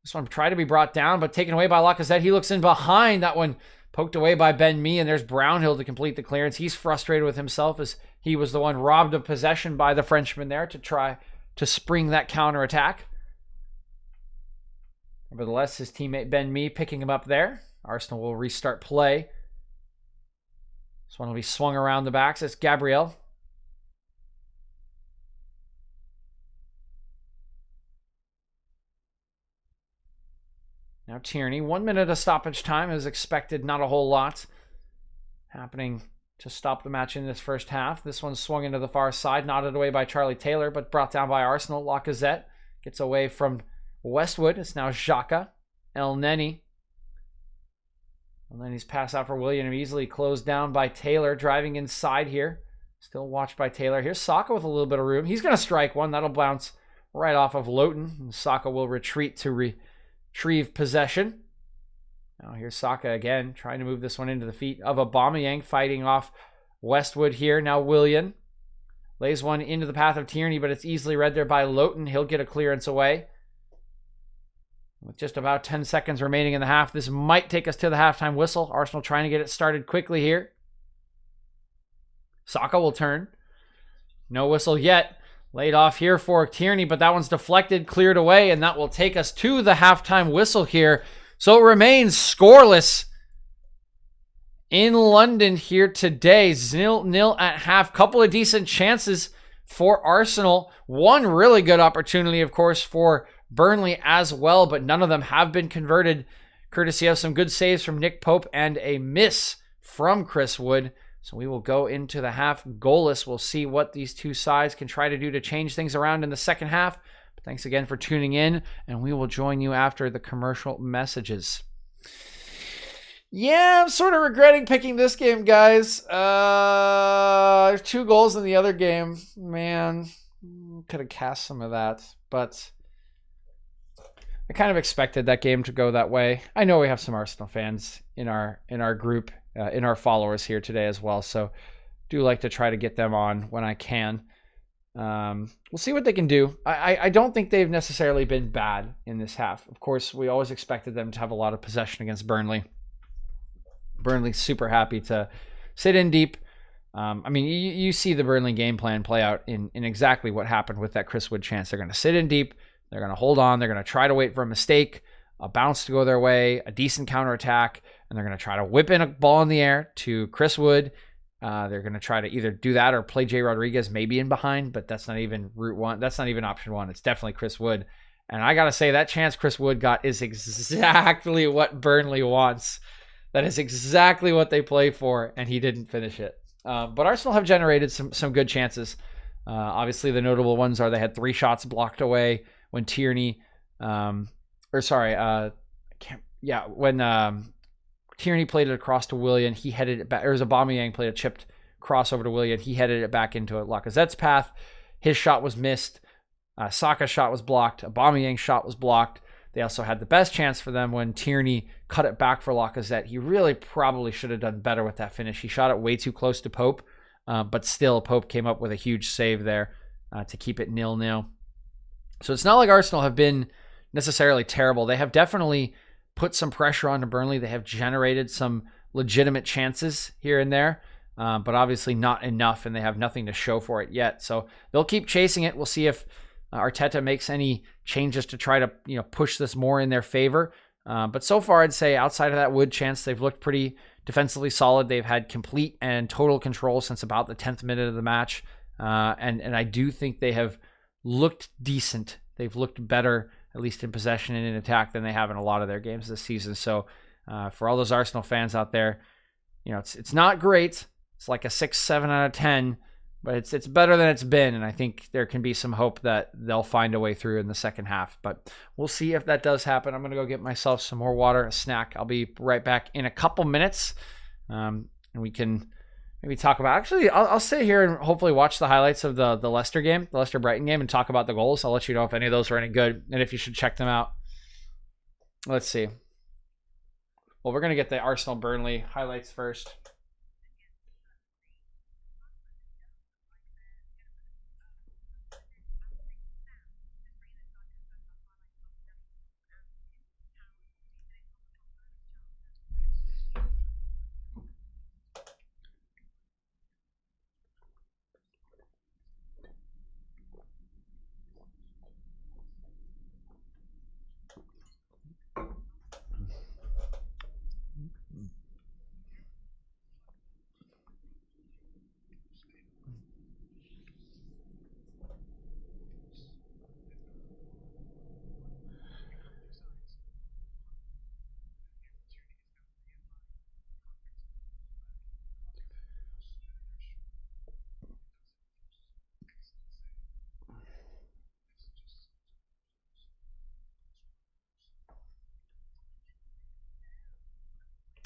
This one tried to be brought down, but taken away by Lacazette. He looks in behind. That one poked away by Ben Mee, and there's Brownhill to complete the clearance. He's frustrated with himself as he was the one robbed of possession by the Frenchman there to try to spring that counterattack. Nevertheless, his teammate Ben Mee picking him up there. Arsenal will restart play. This one will be swung around the backs. It's Gabriel. Now Tierney, 1 minute of stoppage time as expected. Not a whole lot happening to stop the match in this first half. This one swung into the far side, nodded away by Charlie Taylor, but brought down by Arsenal. Lacazette gets away from Westwood. It's now Xhaka. El Neni. And then he's pass out for William, easily closed down by Taylor, driving inside here. Still watched by Taylor. Here's Saka with a little bit of room. He's going to strike one. That'll bounce right off of Loughton. And Saka will retreat to retrieve possession. Now here's Saka again, trying to move this one into the feet of Aubameyang, fighting off Westwood here. Now Willian lays one into the path of Tierney, but it's easily read there by Loughton. He'll get a clearance away. With just about 10 seconds remaining in the half, this might take us to the halftime whistle. Arsenal trying to get it started quickly here. Saka will turn. No whistle yet. Laid off here for Tierney, but that one's deflected, cleared away, and that will take us to the halftime whistle here. So it remains scoreless in London here today. 0-0 at half. Couple of decent chances for Arsenal. One really good opportunity, of course, for Burnley as well, but none of them have been converted, courtesy of some good saves from Nick Pope and a miss from Chris Wood. So we will go into the half goalless. We'll see what these two sides can try to do to change things around in the second half. But thanks again for tuning in, and we will join you after the commercial messages. Yeah, I'm sort of regretting picking this game, guys. 2 goals in the other game. Man, could have cast some of that, but I kind of expected that game to go that way. I know we have some Arsenal fans in our group, in our followers here today as well, so do like to try to get them on when I can. We'll see what they can do. I don't think they've necessarily been bad in this half. Of course, we always expected them to have a lot of possession against Burnley. Burnley's super happy to sit in deep. I mean, you see the Burnley game plan play out in exactly what happened with that Chris Wood chance. They're going to sit in deep. They're going to hold on. They're going to try to wait for a mistake, a bounce to go their way, a decent counterattack, and they're going to try to whip in a ball in the air to Chris Wood. They're going to try to either do that or play Jay Rodriguez maybe in behind, but that's not even route one. That's not even option one. It's definitely Chris Wood. And I got to say, that chance Chris Wood got is exactly what Burnley wants. That is exactly what they play for, and he didn't finish it. But Arsenal have generated some good chances. Obviously, the notable ones are they had 3 shots blocked away when Tierney, when Tierney played it across to Willian, he headed it back. Or Aubameyang played a chipped cross over to Willian. He headed it back into Lacazette's path. His shot was missed. Saka's shot was blocked. Aubameyang's shot was blocked. They also had the best chance for them when Tierney cut it back for Lacazette. He really probably should have done better with that finish. He shot it way too close to Pope, but still Pope came up with a huge save there to keep it 0-0. So it's not like Arsenal have been necessarily terrible. They have definitely put some pressure onto Burnley. They have generated some legitimate chances here and there, but obviously not enough, and they have nothing to show for it yet. So they'll keep chasing it. We'll see if Arteta makes any changes to try to push this more in their favor. But so far, I'd say outside of that Wood chance, they've looked pretty defensively solid. They've had complete and total control since about the 10th minute of the match. And I do think they have looked decent. They've looked better, at least in possession and in attack, than they have in a lot of their games this season. So for all those Arsenal fans out there, it's not great. It's like a 6-7 out of 10. But it's better than it's been, and I think there can be some hope that they'll find a way through in the second half. But we'll see if that does happen. I'm going to go get myself some more water, a snack. I'll be right back in a couple minutes, and we can maybe talk about... Actually, I'll sit here and hopefully watch the highlights of the Leicester game, the Leicester-Brighton game, and talk about the goals. I'll let you know if any of those are any good and if you should check them out. Let's see. Well, we're going to get the Arsenal-Burnley highlights first.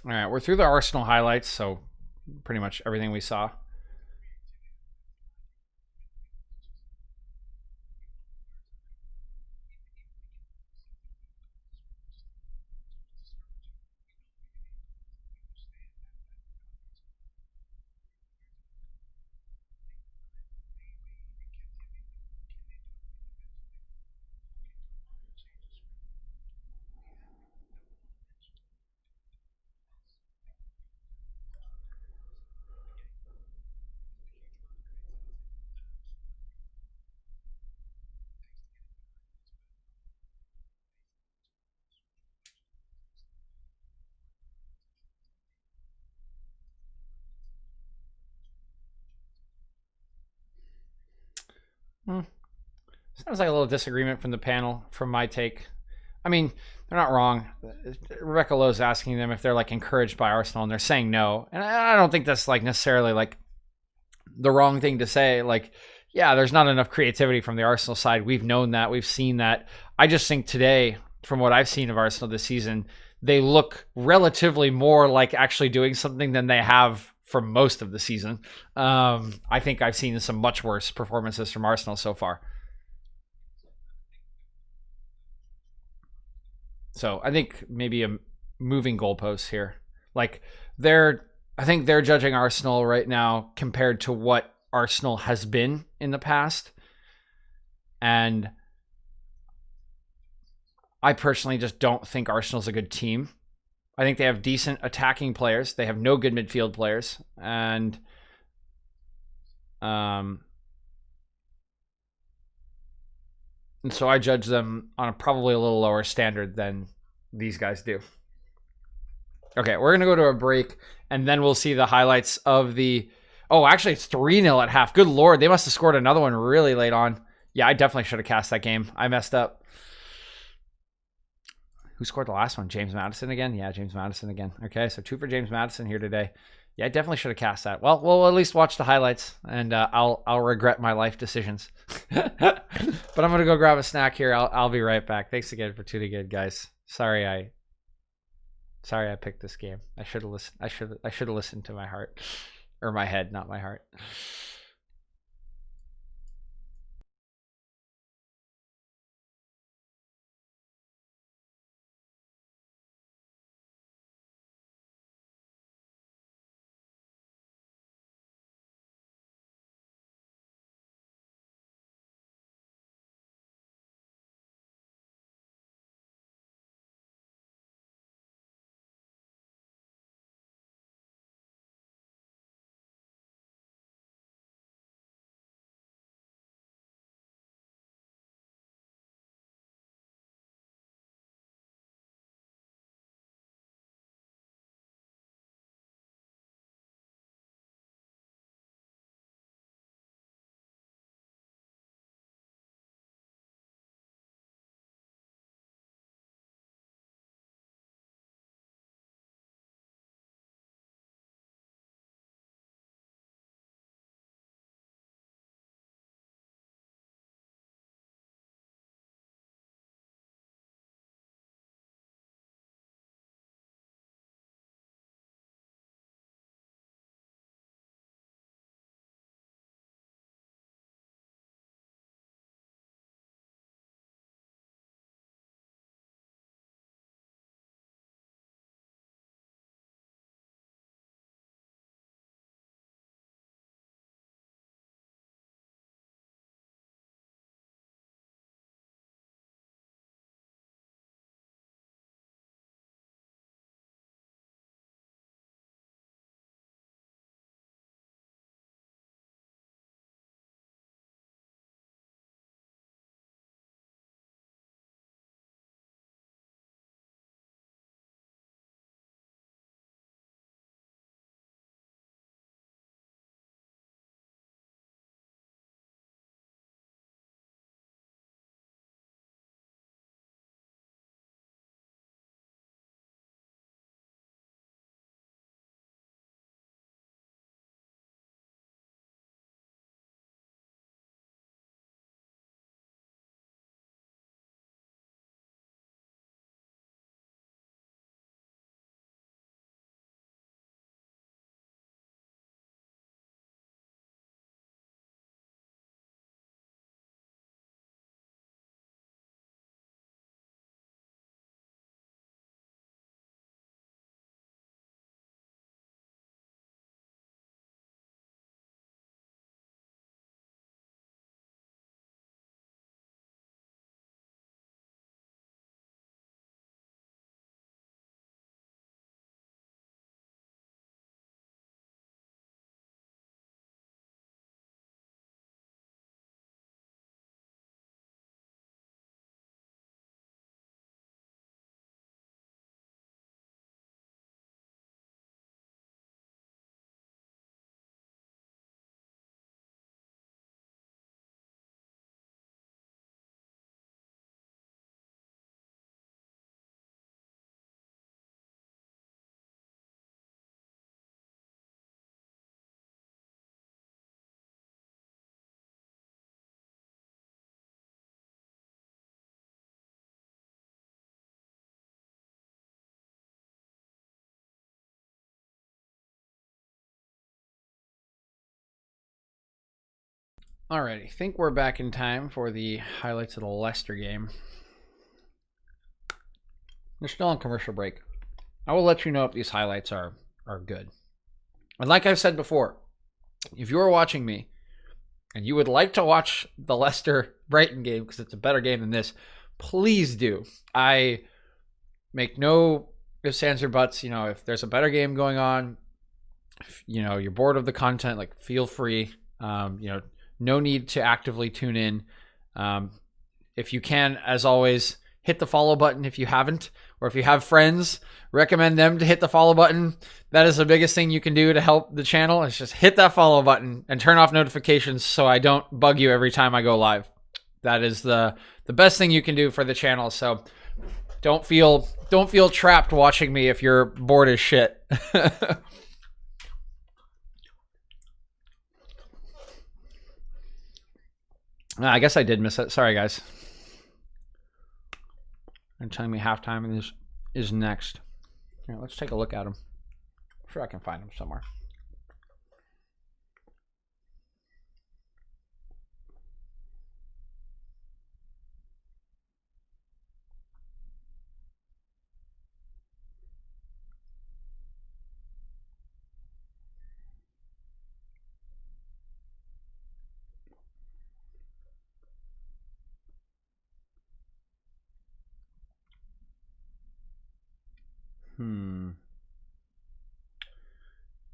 All right, we're through the Arsenal highlights, so pretty much everything we saw. Hmm. Sounds like a little disagreement from the panel from my take. I mean, they're not wrong. Rebecca Lowe's asking them if they're like encouraged by Arsenal, and they're saying no. And I don't think that's like necessarily like the wrong thing to say. Like, yeah, there's not enough creativity from the Arsenal side. We've known that. We've seen that. I just think today, from what I've seen of Arsenal this season, they look relatively more like actually doing something than they have for most of the season. I think I've seen some much worse performances from Arsenal so far. So I think maybe a moving goalposts here. Like I think they're judging Arsenal right now compared to what Arsenal has been in the past. And I personally just don't think Arsenal's a good team. I think they have decent attacking players. They have no good midfield players. Um, and so I judge them on probably a little lower standard than these guys do. Okay, we're going to go to a break, and then we'll see the highlights of the... Oh, actually, it's 3-0 at half. Good Lord, they must have scored another one really late on. Yeah, I definitely should have cast that game. I messed up. Who scored the last one? James Maddison again? Yeah, James Maddison again. Okay, so 2 for James Maddison here today. Yeah, I definitely should have cast that. Well, we'll at least watch the highlights, and I'll regret my life decisions. But I'm gonna go grab a snack here. I'll be right back. Thanks again for tuning in, guys. Sorry I picked this game. I should have listened. I should have listened to my heart, or my head, not my heart. Alrighty, I think we're back in time for the highlights of the Leicester game. They're still on commercial break. I will let you know if these highlights are good. And like I've said before, if you are watching me and you would like to watch the Leicester Brighton game because it's a better game than this, please do. I make no ifs, ands, or buts. If there's a better game going on, if, you're bored of the content, like feel free. No need to actively tune in. If you can, as always, hit the follow button if you haven't, or if you have friends, recommend them to hit the follow button. That is the biggest thing you can do to help the channel, is just hit that follow button and turn off notifications so I don't bug you every time I go live. That is the best thing you can do for the channel. So don't feel trapped watching me if you're bored as shit. I guess I did miss it. Sorry, guys. They're telling me halftime is next. Here, let's take a look at them. I'm sure I can find them somewhere.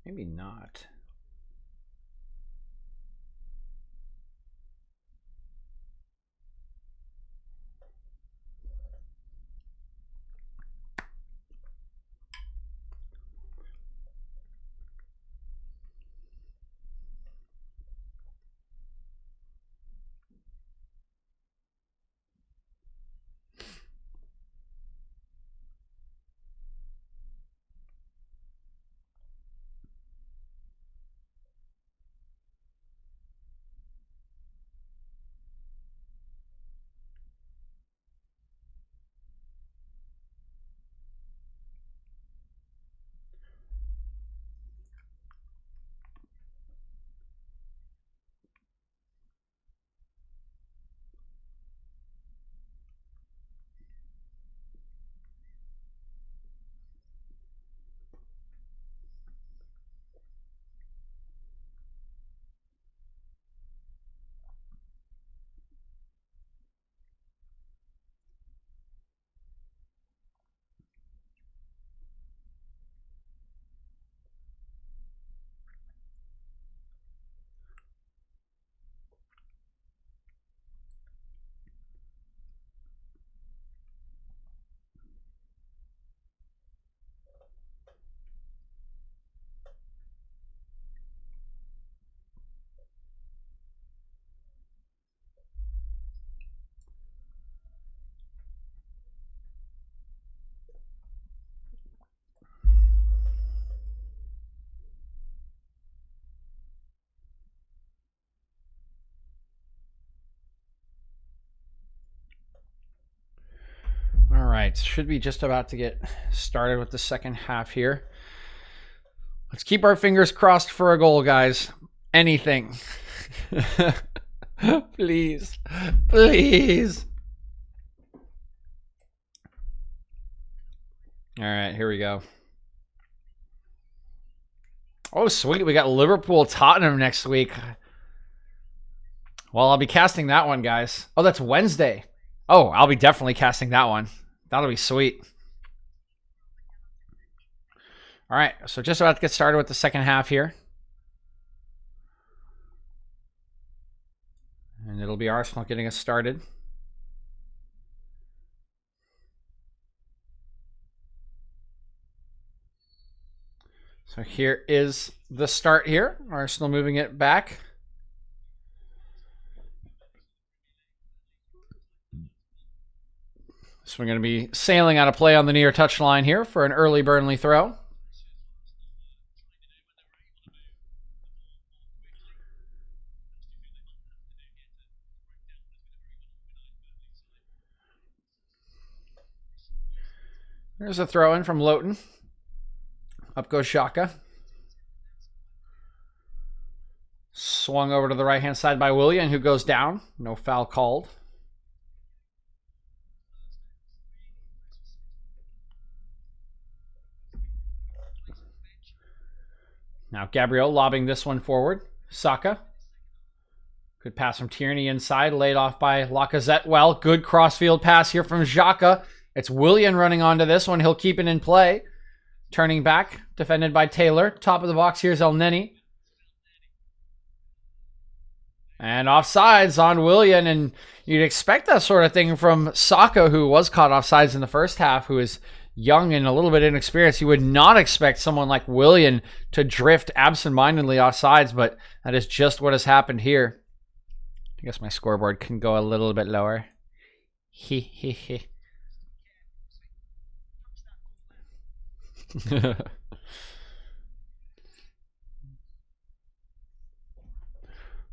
Maybe not. All right, should be just about to get started with the second half here. Let's keep our fingers crossed for a goal, guys. Anything. Please. Please. All right, here we go. Oh, sweet. We got Liverpool Tottenham next week. Well, I'll be casting that one, guys. Oh, that's Wednesday. Oh, I'll be definitely casting that one. That'll be sweet. All right, so just about to get started with the second half here. And it'll be Arsenal getting us started. So here is the start here. Arsenal moving it back. So we're going to be sailing out of play on the near touchline here for an early Burnley throw. There's a throw in from Lowton. Up goes Xhaka. Swung over to the right-hand side by Willian, who goes down. No foul called. Now Gabriel lobbing this one forward. Saka. Good pass from Tierney inside, laid off by Lacazette. Well, good crossfield pass here from Xhaka. It's Willian running onto this one. He'll keep it in play. Turning back, defended by Taylor. Top of the box, here's El Neni. And offsides on Willian, and you'd expect that sort of thing from Saka, who was caught offsides in the first half, who is young and a little bit inexperienced. You would not expect someone like Willian to drift absentmindedly offsides, but that is just what has happened here. I guess my scoreboard can go a little bit lower. He he he.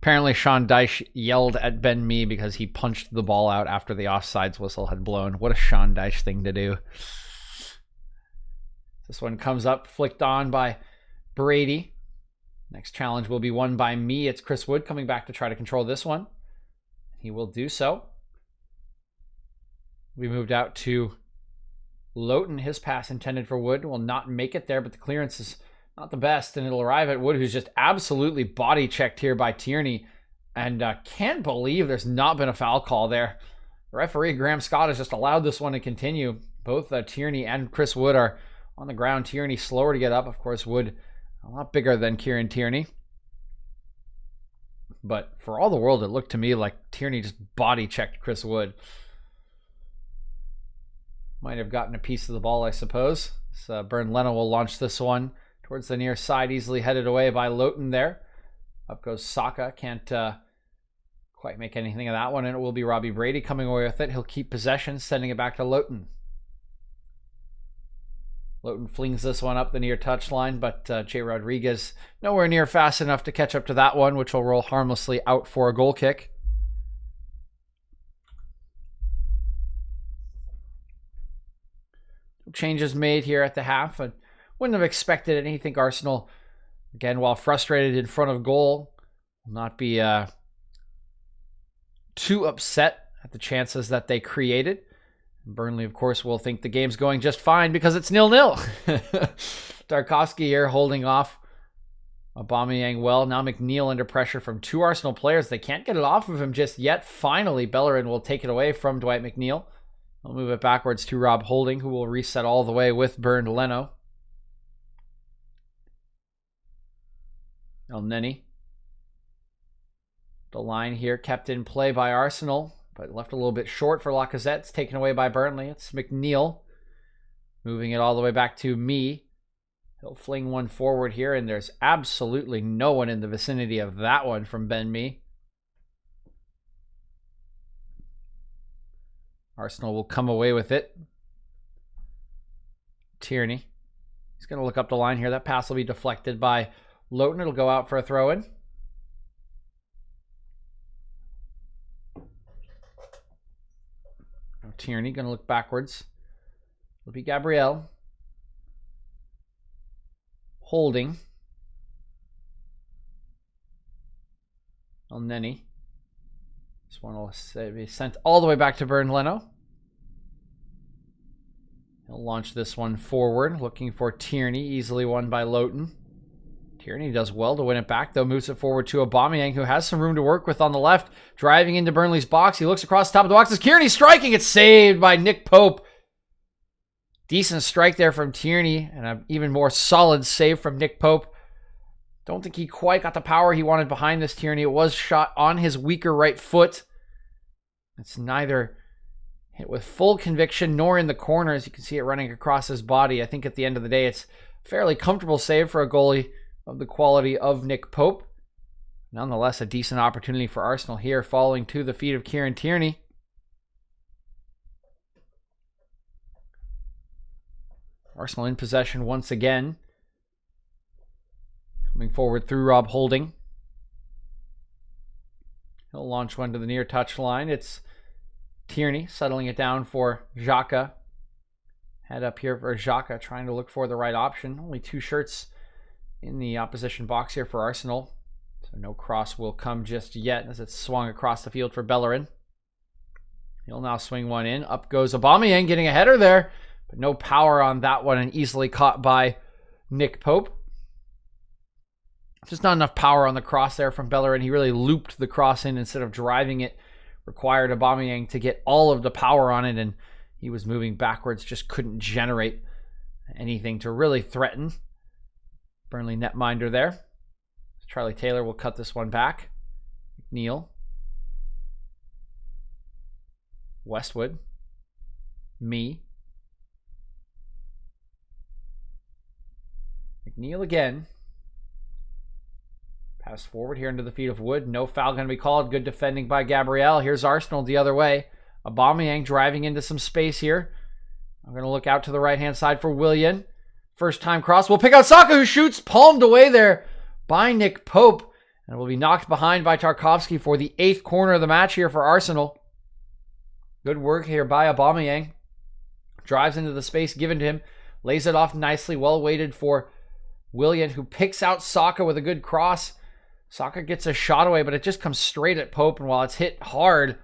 Apparently Sean Dyche yelled at Ben Mee because he punched the ball out after the offsides whistle had blown. What a Sean Dyche thing to do. This one comes up, flicked on by Brady. Next challenge will be won by me. It's Chris Wood coming back to try to control this one. He will do so. We moved out to Loughton. His pass intended for Wood will not make it there, but the clearance is not the best, and it'll arrive at Wood, who's just absolutely body checked here by Tierney. And can't believe there's not been a foul call there. The referee, Graham Scott, has just allowed this one to continue. Both Tierney and Chris Wood are on the ground. Tierney slower to get up. Of course, Wood a lot bigger than Kieran Tierney. But for all the world, it looked to me like Tierney just body checked Chris Wood. Might have gotten a piece of the ball, I suppose. So Bern Leno will launch this one towards the near side, easily headed away by Loughton there. Up goes Saka. Can't quite make anything of that one, and it will be Robbie Brady coming away with it. He'll keep possession, sending it back to Loughton. Loughton flings this one up the near touchline, but Jay Rodriguez nowhere near fast enough to catch up to that one, which will roll harmlessly out for a goal kick. Changes made here at the half. I wouldn't have expected it. I think Arsenal, again, while frustrated in front of goal, will not be too upset at the chances that they created. Burnley, of course, will think the game's going just fine because it's 0-0. Tarkowski here holding off Aubameyang well. Now McNeil under pressure from two Arsenal players. They can't get it off of him just yet. Finally, Bellerin will take it away from Dwight McNeil. I'll move it backwards to Rob Holding, who will reset all the way with Bern Leno. El Neni. The line here kept in play by Arsenal, but left a little bit short for Lacazette. It's taken away by Burnley. It's McNeil moving it all the way back to me. He'll fling one forward here, and there's absolutely no one in the vicinity of that one from Ben Mee. Arsenal will come away with it. Tierney. He's going to look up the line here. That pass will be deflected by Loughton. It'll go out for a throw-in. Now Tierney going to look backwards. It'll be Gabriel. Holding. El Neni. This one will be sent all the way back to Bern Leno. He'll launch this one forward, looking for Tierney, easily won by Loughton. Tierney does well to win it back, though, moves it forward to Aubameyang, who has some room to work with on the left, driving into Burnley's box. He looks across the top of the box. It's Tierney striking. It's saved by Nick Pope. Decent strike there from Tierney, and an even more solid save from Nick Pope. Don't think he quite got the power he wanted behind this Tierney. It was shot on his weaker right foot. It's neither hit with full conviction nor in the corners. You can see it running across his body. I think at the end of the day, it's a fairly comfortable save for a goalie of the quality of Nick Pope. Nonetheless, a decent opportunity for Arsenal here, falling to the feet of Kieran Tierney. Arsenal in possession once again. Coming forward through Rob Holding. He'll launch one to the near touchline. It's Tierney settling it down for Xhaka. Head up here for Xhaka, trying to look for the right option. Only two shirts in the opposition box here for Arsenal. So So no cross will come just yet as it's swung across the field for Bellerin. He'll now swing one in. Up goes Aubameyang, getting a header there, but no power on that one and easily caught by Nick Pope. Just not enough power on the cross there from Bellerin. He really looped the cross in instead of driving it. Required Aubameyang to get all of the power on it, and he was moving backwards, just couldn't generate anything to really threaten. Burnley netminder there. Charlie Taylor will cut this one back. McNeil. Westwood. Me. McNeil again. Pass forward here into the feet of Wood. No foul going to be called. Good defending by Gabriel. Here's Arsenal the other way. Aubameyang driving into some space here. I'm going to look out to the right-hand side for Willian. First time cross. We'll pick out Saka, who shoots. Palmed away there by Nick Pope. And will be knocked behind by Tarkowski for the 8th corner of the match here for Arsenal. Good work here by Aubameyang. Drives into the space given to him. Lays it off nicely. Well weighted for Willian, who picks out Saka with a good cross. Saka gets a shot away, but it just comes straight at Pope. And while it's hit hard,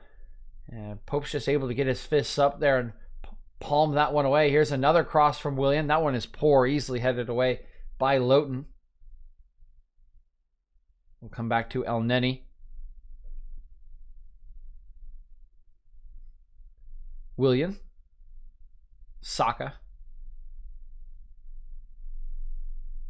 Pope's just able to get his fists up there and palm that one away. Here's another cross from Willian. That one is poor, easily headed away by Loughton. We'll come back to El Neni. Willian. Saka.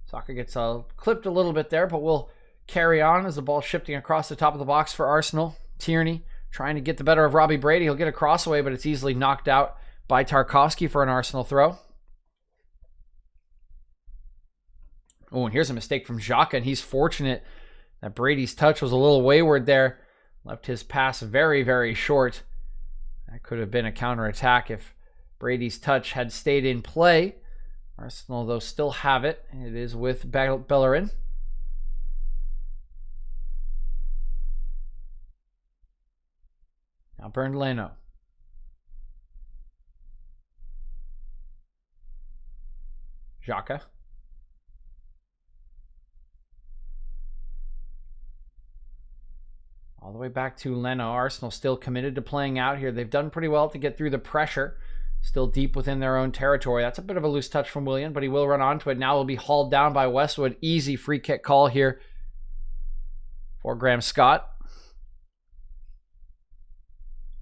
Saka gets clipped a little bit there, but we'll carry on as the ball shifting across the top of the box for Arsenal. Tierney trying to get the better of Robbie Brady. He'll get a cross away, but it's easily knocked out by Tarkowski for an Arsenal throw. Oh, and here's a mistake from Xhaka, and he's fortunate that Brady's touch was a little wayward there. Left his pass very, very short. That could have been a counterattack if Brady's touch had stayed in play. Arsenal, though, still have it. It is with Bellerin. Now Bernd Leno. Xhaka. All the way back to Leno. Arsenal still committed to playing out here. They've done pretty well to get through the pressure. Still deep within their own territory. That's a bit of a loose touch from Willian, but he will run onto it. Now will be hauled down by Westwood. Easy free kick call here for Graham Scott.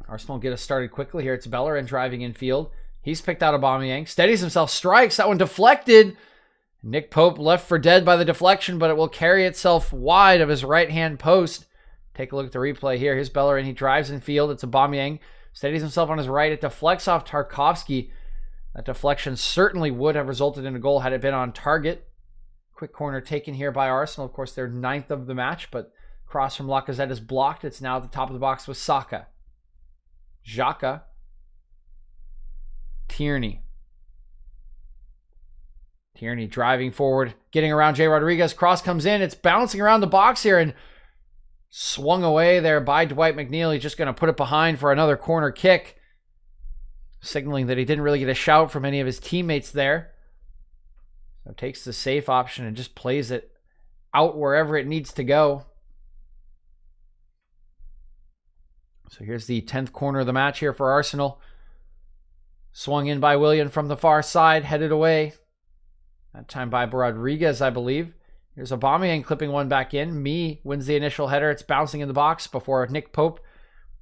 Arsenal get us started quickly here. It's Bellerin driving in field. He's picked out Aubameyang. Steadies himself, strikes. That one deflected. Nick Pope left for dead by the deflection, but it will carry itself wide of his right-hand post. Take a look at the replay here. Here's Bellerin. He drives in field. It's Aubameyang. Steadies himself on his right. It deflects off Tarkowski. That deflection certainly would have resulted in a goal had it been on target. Quick corner taken here by Arsenal. Of course, they're 9th of the match, but cross from Lacazette is blocked. It's now at the top of the box with Saka. Xhaka. Tierney. Tierney driving forward, getting around Jay Rodriguez. Cross comes in. It's bouncing around the box here and swung away there by Dwight McNeil. He's just going to put it behind for another corner kick, signaling that he didn't really get a shout from any of his teammates there. So takes the safe option and just plays it out wherever it needs to go. So here's the 10th corner of the match here for Arsenal. Swung in by Willian from the far side, headed away. That time by Rodriguez, I believe. Here's Aubameyang clipping one back in. Me wins the initial header. It's bouncing in the box before Nick Pope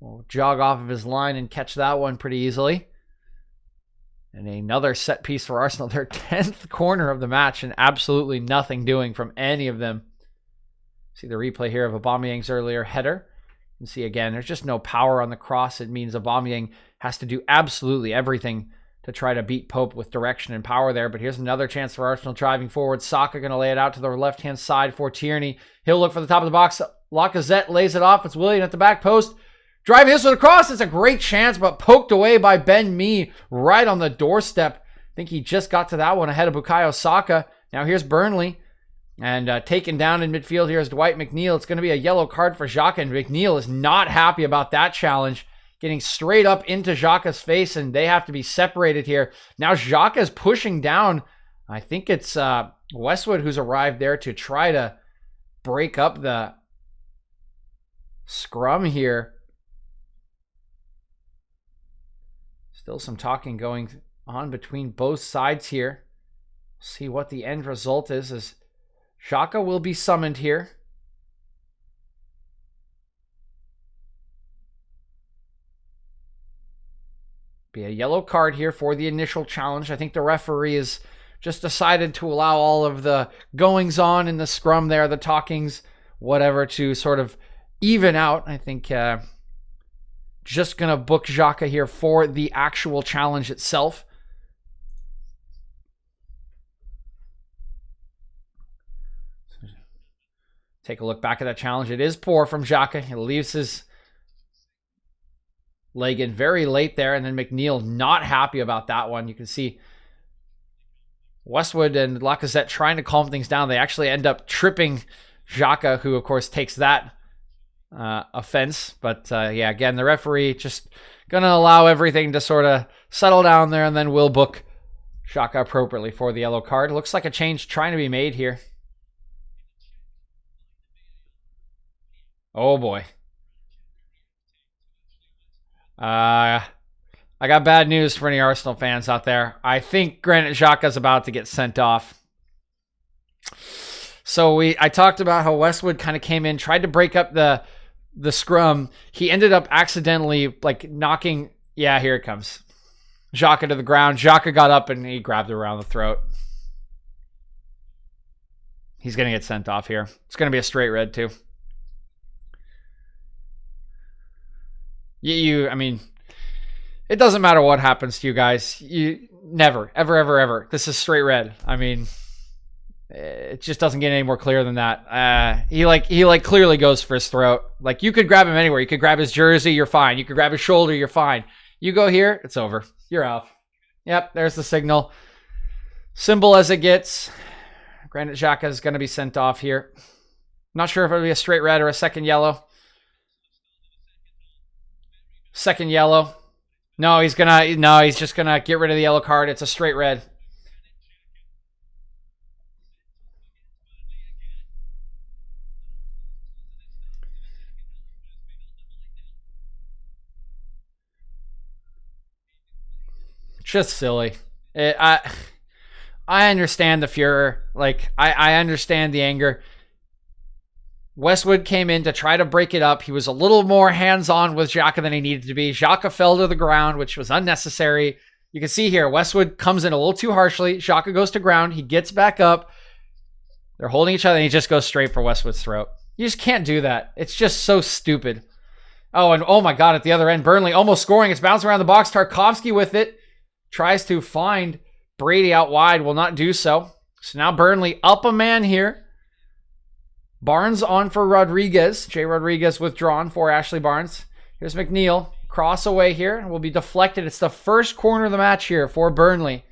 will jog off of his line and catch that one pretty easily. And another set piece for Arsenal. Their 10th corner of the match and absolutely nothing doing from any of them. See the replay here of Aubameyang's earlier header. You can see again, there's just no power on the cross. It means Aubameyang has to do absolutely everything to try to beat Pope with direction and power there. But here's another chance for Arsenal driving forward. Saka going to lay it out to the left-hand side for Tierney. He'll look for the top of the box. Lacazette lays it off. It's Willian at the back post. Driving this with a cross. It's a great chance, but poked away by Ben Mee right on the doorstep. I think he just got to that one ahead of Bukayo Saka. Now here's Burnley. And taken down in midfield here is Dwight McNeil. It's going to be a yellow card for Xhaka, and McNeil is not happy about that challenge. Getting straight up into Xhaka's face, and they have to be separated here. Now Xhaka is pushing down. I think it's Westwood who's arrived there to try to break up the scrum here. Still some talking going on between both sides here. See what the end result is, as Xhaka will be summoned here. Be a yellow card here for the initial challenge. I think the referee has just decided to allow all of the goings on in the scrum there, the talkings, whatever, to sort of even out. I think just going to book Xhaka here for the actual challenge itself. Take a look back at that challenge. It is poor from Xhaka. He leaves his leg in very late there, and then McNeil not happy about that one. You can see Westwood and Lacazette trying to calm things down. They actually end up tripping Xhaka, who of course takes that offense. But yeah, again, the referee just going to allow everything to sort of settle down there, and then we'll book Xhaka appropriately for the yellow card. Looks like a change trying to be made here. Oh boy. I got bad news for any Arsenal fans out there. I think Granit Xhaka is about to get sent off. So I talked about how Westwood kind of came in, tried to break up the scrum. He ended up accidentally like knocking, yeah, here it comes, Xhaka to the ground. Xhaka got up and he grabbed her around the throat. He's going to get sent off here. It's going to be a straight red too. I mean, it doesn't matter what happens to you guys. You never, ever, ever, ever. This is straight red. I mean, it just doesn't get any more clear than that. He clearly goes for his throat. Like, you could grab him anywhere. You could grab his jersey, you're fine. You could grab his shoulder, you're fine. You go here, it's over. You're off. Yep, there's the signal. Simple as it gets. Granit Xhaka is going to be sent off here. Not sure if it'll be a straight red or a second yellow. Second yellow. No, he's just gonna get rid of the yellow card. It's a straight red. Just silly. I understand the furor. Like, I understand the anger. Westwood came in to try to break it up. He was a little more hands-on with Xhaka than he needed to be. Xhaka fell to the ground, which was unnecessary. You can see here, Westwood comes in a little too harshly. Xhaka goes to ground. He gets back up. They're holding each other, and he just goes straight for Westwood's throat. You just can't do that. It's just so stupid. Oh, and oh my God, at the other end, Burnley almost scoring. It's bouncing around the box. Tarkovsky with it. Tries to find Brady out wide. Will not do so. So now Burnley up a man here. Barnes on for Rodriguez. Jay Rodriguez withdrawn for Ashley Barnes. Here's McNeil. Cross away here. Will be deflected. It's the first corner of the match here for Burnley.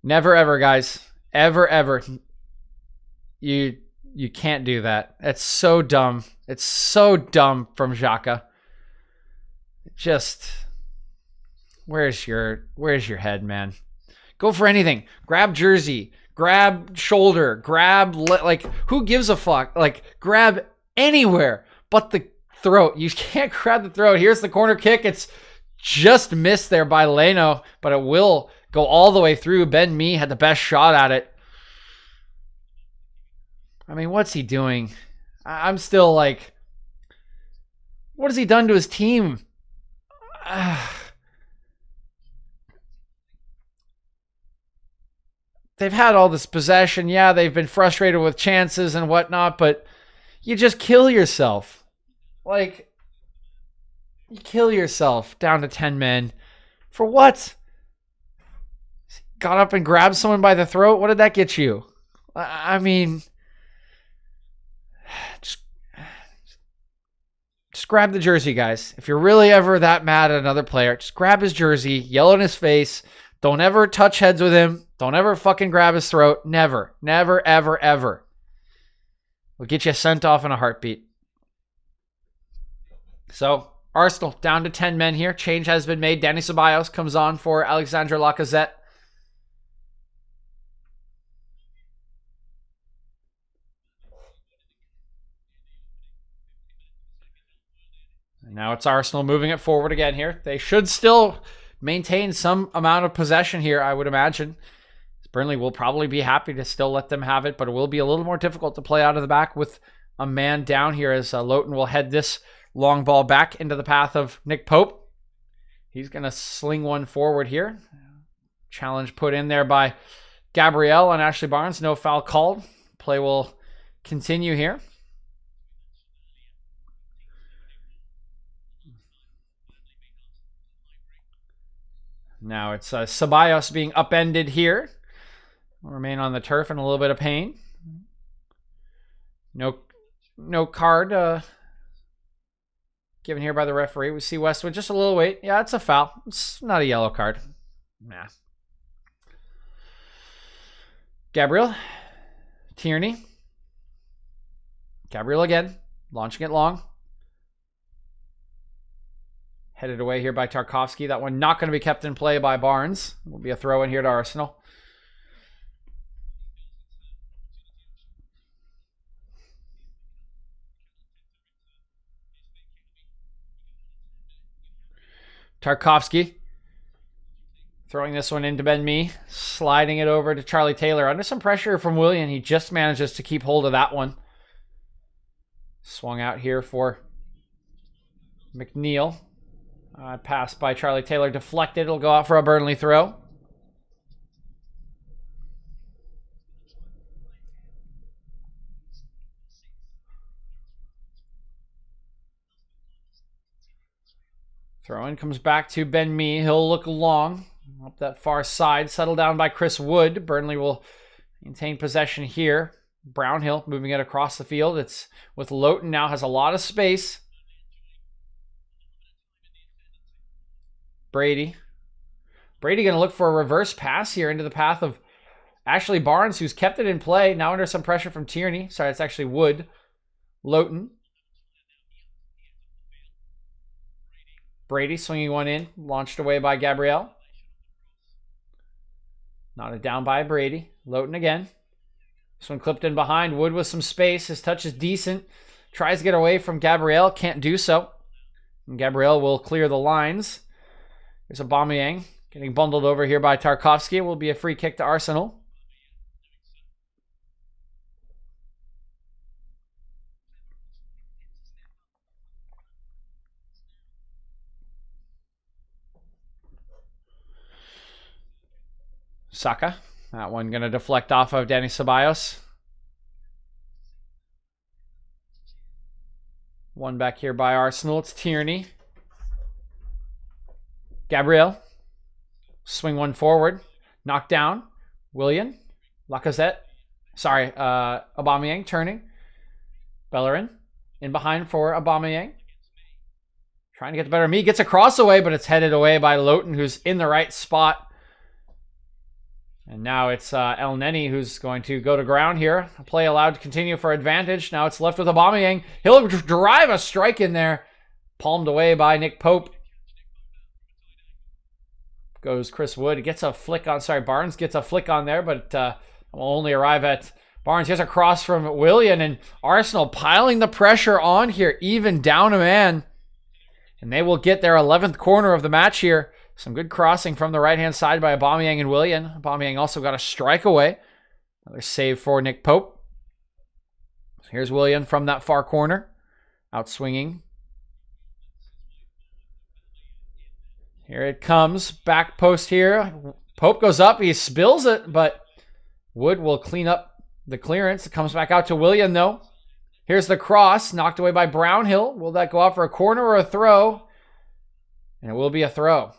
Never ever, guys. Ever, ever. You can't do that. It's so dumb. It's so dumb from Xhaka. Just, where's your head, man? Go for anything. Grab jersey. Grab shoulder, grab, like, who gives a fuck? Like, grab anywhere but the throat. You can't grab the throat. Here's the corner kick. It's just missed there by Leno, but it will go all the way through. Ben Mee had the best shot at it. I mean, what's he doing? I'm still like, what has he done to his team? They've had all this possession. Yeah, they've been frustrated with chances and whatnot, but you just kill yourself. Like, you kill yourself down to 10 men. For what? Got up and grabbed someone by the throat? What did that get you? I mean, just grab the jersey, guys. If you're really ever that mad at another player, just grab his jersey, yell in his face. Don't ever touch heads with him. Don't ever fucking grab his throat. Never. Never, ever, ever. We'll get you sent off in a heartbeat. So, Arsenal down to 10 men here. Change has been made. Danny Ceballos comes on for Alexandre Lacazette. Now it's Arsenal moving it forward again here. They should still maintain some amount of possession here, I would imagine. Burnley will probably be happy to still let them have it, but it will be a little more difficult to play out of the back with a man down here as Loughton will head this long ball back into the path of Nick Pope. He's going to sling one forward here. Challenge put in there by Gabriel on Ashley Barnes. No foul called. Play will continue here. Now it's Ceballos being upended here. Will remain on the turf in a little bit of pain. No card given here by the referee. We see Westwood just a little wait. Yeah, it's a foul. It's not a yellow card. Nah. Gabriel. Tierney. Gabriel again. Launching it long. Headed away here by Tarkowski. That one not going to be kept in play by Barnes. Will be a throw in here to Arsenal. Tarkowski throwing this one into Ben Mee, sliding it over to Charlie Taylor. Under some pressure from Willian, he just manages to keep hold of that one. Swung out here for McNeil. Passed by Charlie Taylor, deflected. It'll go out for a Burnley throw. Throw-in comes back to Ben Mee. He'll look long up that far side. Settled down by Chris Wood. Burnley will maintain possession here. Brownhill moving it across the field. It's with Loughton now, has a lot of space. Brady going to look for a reverse pass here into the path of Ashley Barnes, who's kept it in play. Now under some pressure from Tierney. Sorry, it's actually Wood. Loughton. Brady swinging one in. Launched away by Gabriel. Knotted down by Brady. Loughton again. This one clipped in behind. Wood with some space. His touch is decent. Tries to get away from Gabriel. Can't do so. And Gabriel will clear the lines. Here's Aubameyang getting bundled over here by Tarkowski. It will be a free kick to Arsenal. Saka. That one going to deflect off of Dani Ceballos. One back here by Arsenal. It's Tierney. Gabriel. Swing one forward. Knocked down. Willian. Lacazette. Sorry, Aubameyang turning. Bellerin. In behind for Aubameyang. Trying to get the better of me. Gets a cross away, but it's headed away by Loughton, who's in the right spot. And now it's El Neni who's going to go to ground here. Play allowed to continue for advantage. Now it's left with Aubameyang. He'll drive a strike in there. Palmed away by Nick Pope. Goes Chris Wood. Gets a flick on, Barnes gets a flick on there, but will only arrive at Barnes. Gets a cross from Willian, and Arsenal piling the pressure on here, even down a man. And they will get their 11th corner of the match here. Some good crossing from the right-hand side by Aubameyang and Willian. Aubameyang also got a strike away. Another save for Nick Pope. So here's Willian from that far corner. Out swinging. Here it comes. Back post here. Pope goes up. He spills it, but Wood will clean up the clearance. It comes back out to Willian, though. Here's the cross. Knocked away by Brownhill. Will that go out for a corner or a throw? And it will be a throw.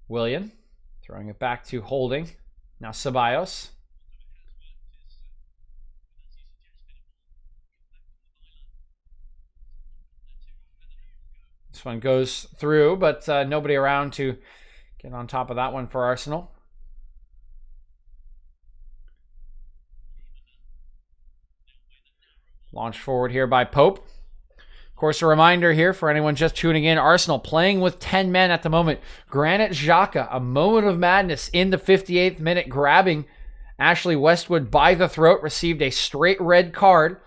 Willian throwing it back to Holding. Now Ceballos. This one goes through, but nobody around to get on top of that one for Arsenal. Launch forward here by Pope. course, a reminder here for anyone just tuning in, Arsenal playing with 10 men at the moment. Granit Xhaka, a moment of madness in the 58th minute, grabbing Ashley Westwood by the throat, received a straight red card.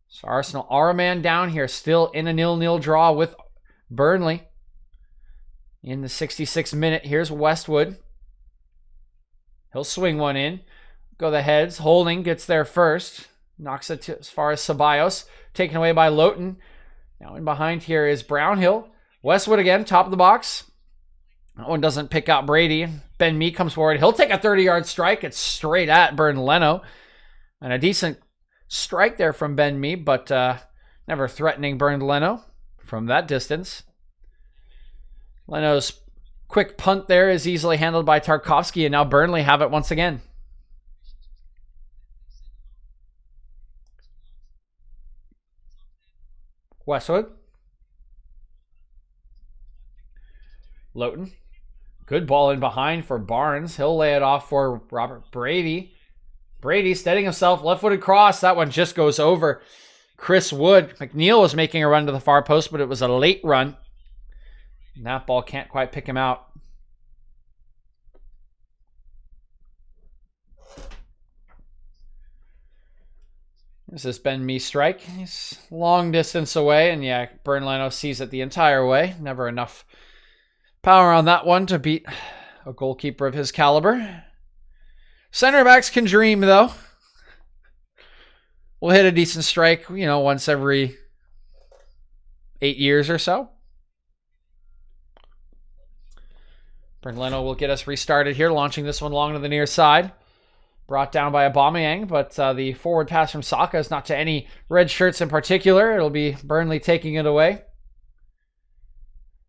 So Arsenal are a man down here, still in a 0-0 draw with Burnley. In the 66th minute, here's Westwood. He'll swing one in. Go the heads. Holding gets there first. Knocks it as far as Ceballos. Taken away by Loughton. Now in behind here is Brownhill. Westwood again, top of the box. That one doesn't pick out Brady. Ben Mee comes forward. He'll take a 30-yard strike. It's straight at Burnley. And a decent strike there from Ben Mee, but never threatening Burnley from that distance. Leno's quick punt there is easily handled by Tarkovsky, and now Burnley have it once again. Westwood. Loughton. Good ball in behind for Barnes. He'll lay it off for Robert Brady. Brady steadying himself. Left-footed cross. That one just goes over Chris Wood. McNeil was making a run to the far post, but it was a late run. And that ball can't quite pick him out. This is Ben Mee strike. He's long distance away, and yeah, Burnley sees it the entire way. Never enough power on that one to beat a goalkeeper of his caliber. Center backs can dream, though. We'll hit a decent strike, once every 8 years or so. Burnley will get us restarted here, launching this one long to the near side. Brought down by Aubameyang, but the forward pass from Saka is not to any red shirts in particular. It'll be Burnley taking it away.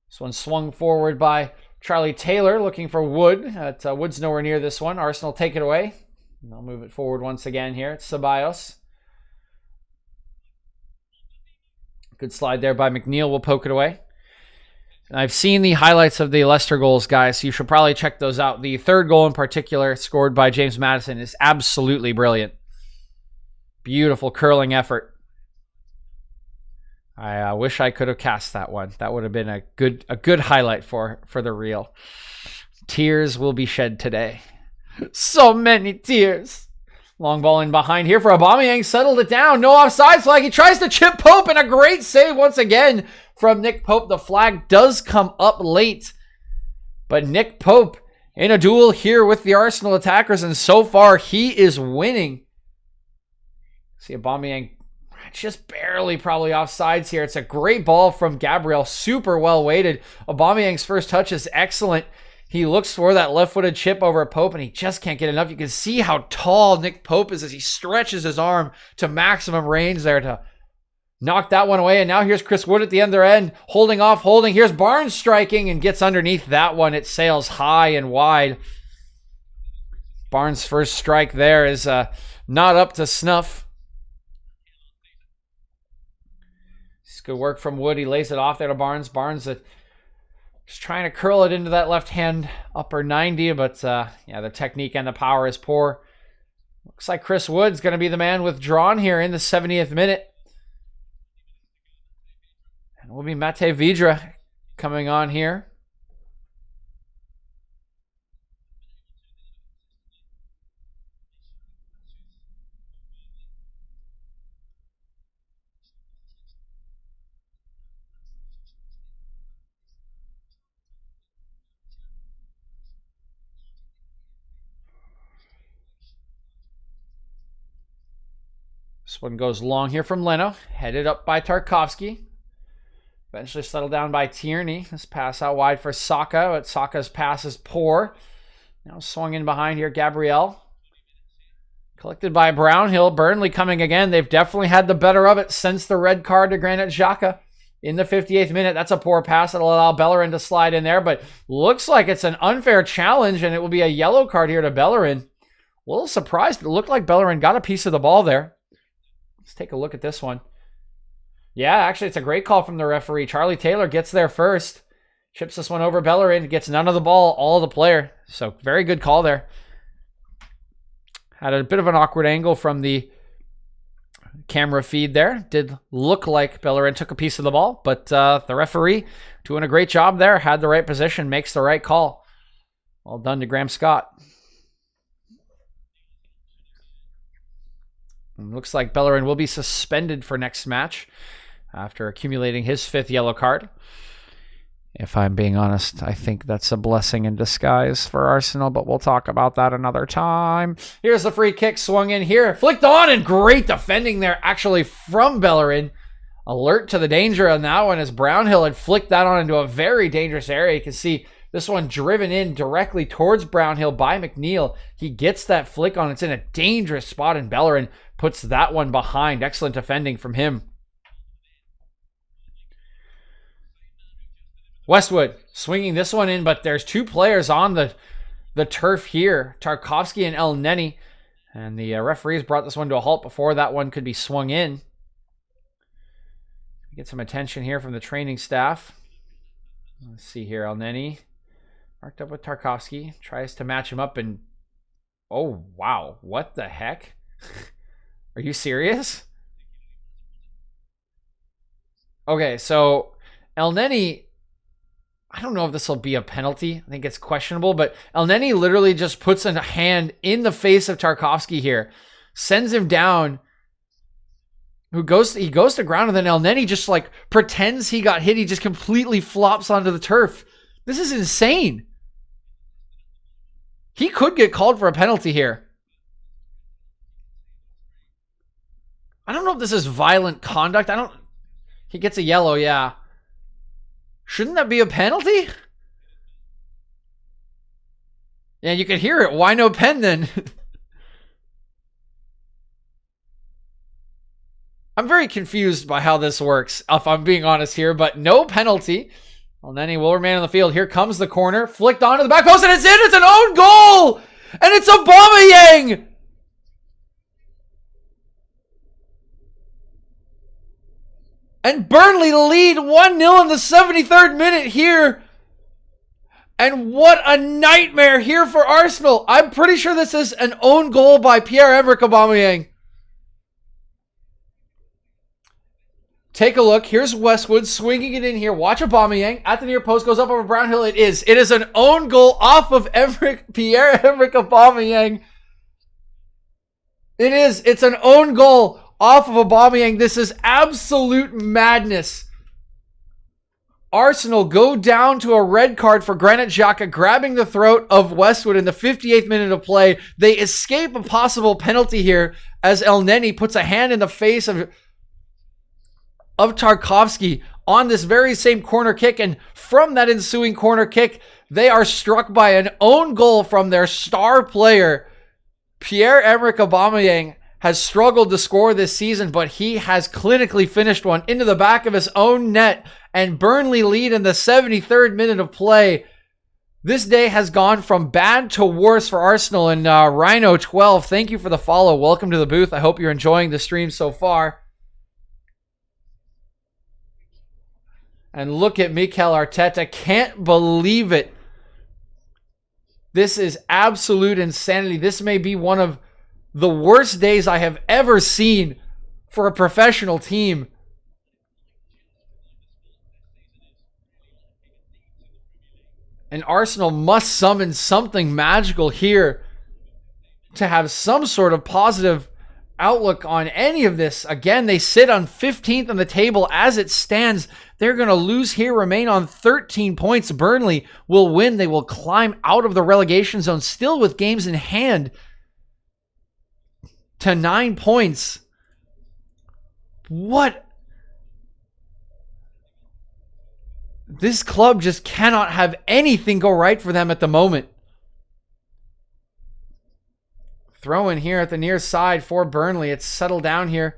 This one swung forward by Charlie Taylor, looking for Wood. Wood's nowhere near this one. Arsenal take it away. And they'll move it forward once again here. It's Ceballos. Good slide there by McNeil. We'll poke it away. And I've seen the highlights of the Leicester goals, guys, so you should probably check those out. The third goal in particular, scored by James Maddison, is absolutely brilliant. Beautiful curling effort. I wish I could have cast that one. That would have been a good highlight for the reel. Tears will be shed today. So many tears. Long ball in behind here for Aubameyang. Settled it down. No offside flag. He tries to chip Pope, and a great save once again from Nick Pope. The flag does come up late, but Nick Pope in a duel here with the Arsenal attackers, and so far he is winning. See Aubameyang just barely probably offsides here. It's a great ball from Gabriel, super well weighted. Aubameyang's first touch is excellent. He looks for that left-footed chip over Pope, and he just can't get enough. You can see how tall Nick Pope is as he stretches his arm to maximum range there to knock that one away. And now here's Chris Wood at the other end, holding off, holding. Here's Barnes striking and gets underneath that one. It sails high and wide. Barnes' first strike there is not up to snuff. It's good work from Wood. He lays it off there to Barnes. Barnes just trying to curl it into that left-hand upper 90, but yeah, the technique and the power is poor. Looks like Chris Wood's going to be the man withdrawn here in the 70th minute. And it will be Mate Vidra coming on here. This one goes long here from Leno. Headed up by Tarkovsky. Eventually settled down by Tierney. This pass out wide for Saka, but Saka's pass is poor. Now swung in behind here, Gabriel. Collected by Brownhill. Burnley coming again. They've definitely had the better of it since the red card to Granit Xhaka in the 58th minute. That's a poor pass. That'll allow Bellerin to slide in there, but looks like it's an unfair challenge, and it will be a yellow card here to Bellerin. A little surprised. It looked like Bellerin got a piece of the ball there. Let's take a look at this one. Yeah, actually, it's a great call from the referee. Charlie Taylor gets there first. Chips this one over Bellerin. Gets none of the ball, all the player. So, very good call there. Had a bit of an awkward angle from the camera feed there. Did look like Bellerin took a piece of the ball, but the referee doing a great job there. Had the right position, makes the right call. Well done to Graham Scott. And looks like Bellerin will be suspended for next match after accumulating his 5th yellow card. If I'm being honest, I think that's a blessing in disguise for Arsenal, but we'll talk about that another time. Here's the free kick swung in here. Flicked on, and great defending there actually from Bellerin. Alert to the danger on that one as Brownhill had flicked that on into a very dangerous area. You can see this one driven in directly towards Brownhill by McNeil. He gets that flick on. It's in a dangerous spot, and Bellerin puts that one behind. Excellent defending from him. Westwood swinging this one in, but there's 2 players on the turf here, Tarkovsky and El Neni. And the referees brought this one to a halt before that one could be swung in. Get some attention here from the training staff. Let's see here, El Neni marked up with Tarkovsky. Tries to match him up and... Oh, wow. What the heck? Are you serious? Okay, so El Neni... I don't know if this will be a penalty. I think it's questionable, but El Neni literally just puts a hand in the face of Tarkovsky here, sends him down, he goes to ground, and then El Neni just like pretends he got hit. He just completely flops onto the turf. This is insane. He could get called for a penalty here. I don't know if this is violent conduct. He gets a yellow, yeah. Shouldn't that be a penalty? Yeah, you can hear it. Why no pen then? I'm very confused by how this works, if I'm being honest here, but no penalty. Well, then he will remain on the field. Here comes the corner. Flicked onto the back post, and it's in! It's an own goal! And it's Aubameyang! And Burnley lead 1-0 in the 73rd minute here. And what a nightmare here for Arsenal. I'm pretty sure this is an own goal by Pierre-Emerick Aubameyang. Take a look. Here's Westwood swinging it in here. Watch Aubameyang at the near post. Goes up over Brownhill. It is. It is an own goal off of Pierre-Emerick Aubameyang. It is. It's an own goal off of Aubameyang. This is absolute madness. Arsenal go down to a red card for Granit Xhaka grabbing the throat of Westwood in the 58th minute of play. They escape a possible penalty here as El Neni puts a hand in the face of Tarkovsky on this very same corner kick. And from that ensuing corner kick, they are struck by an own goal from their star player. Pierre-Emerick Aubameyang has struggled to score this season, but he has clinically finished one into the back of his own net, and Burnley lead in the 73rd minute of play. This day has gone from bad to worse for Arsenal. And Rhino12, thank you for the follow. Welcome to the booth. I hope you're enjoying the stream so far. And look at Mikel Arteta. Can't believe it. This is absolute insanity. This may be one of the worst days I have ever seen for a professional team. And Arsenal must summon something magical here to have some sort of positive outlook on any of this. Again, they sit on 15th on the table as it stands. They're going to lose here, remain on 13 points. Burnley will win. They will climb out of the relegation zone still with games in hand to 9 points. What? This club just cannot have anything go right for them at the moment. Throw in here at the near side for Burnley. It's settled down here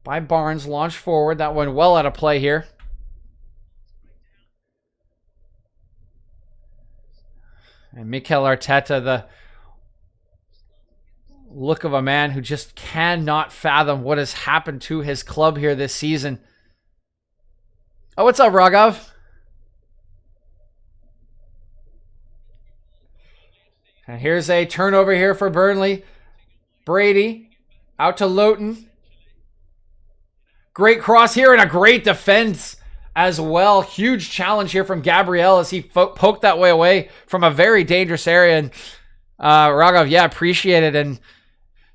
by Barnes. Launched forward. That went well out of play here. And Mikel Arteta, the look of a man who just cannot fathom what has happened to his club here this season. Oh, what's up, Raghav? And here's a turnover here for Burnley. Brady out to Loughton. Great cross here and a great defense as well. Huge challenge here from Gabriel as he poked that way away from a very dangerous area. And Raghav, yeah, appreciate it. And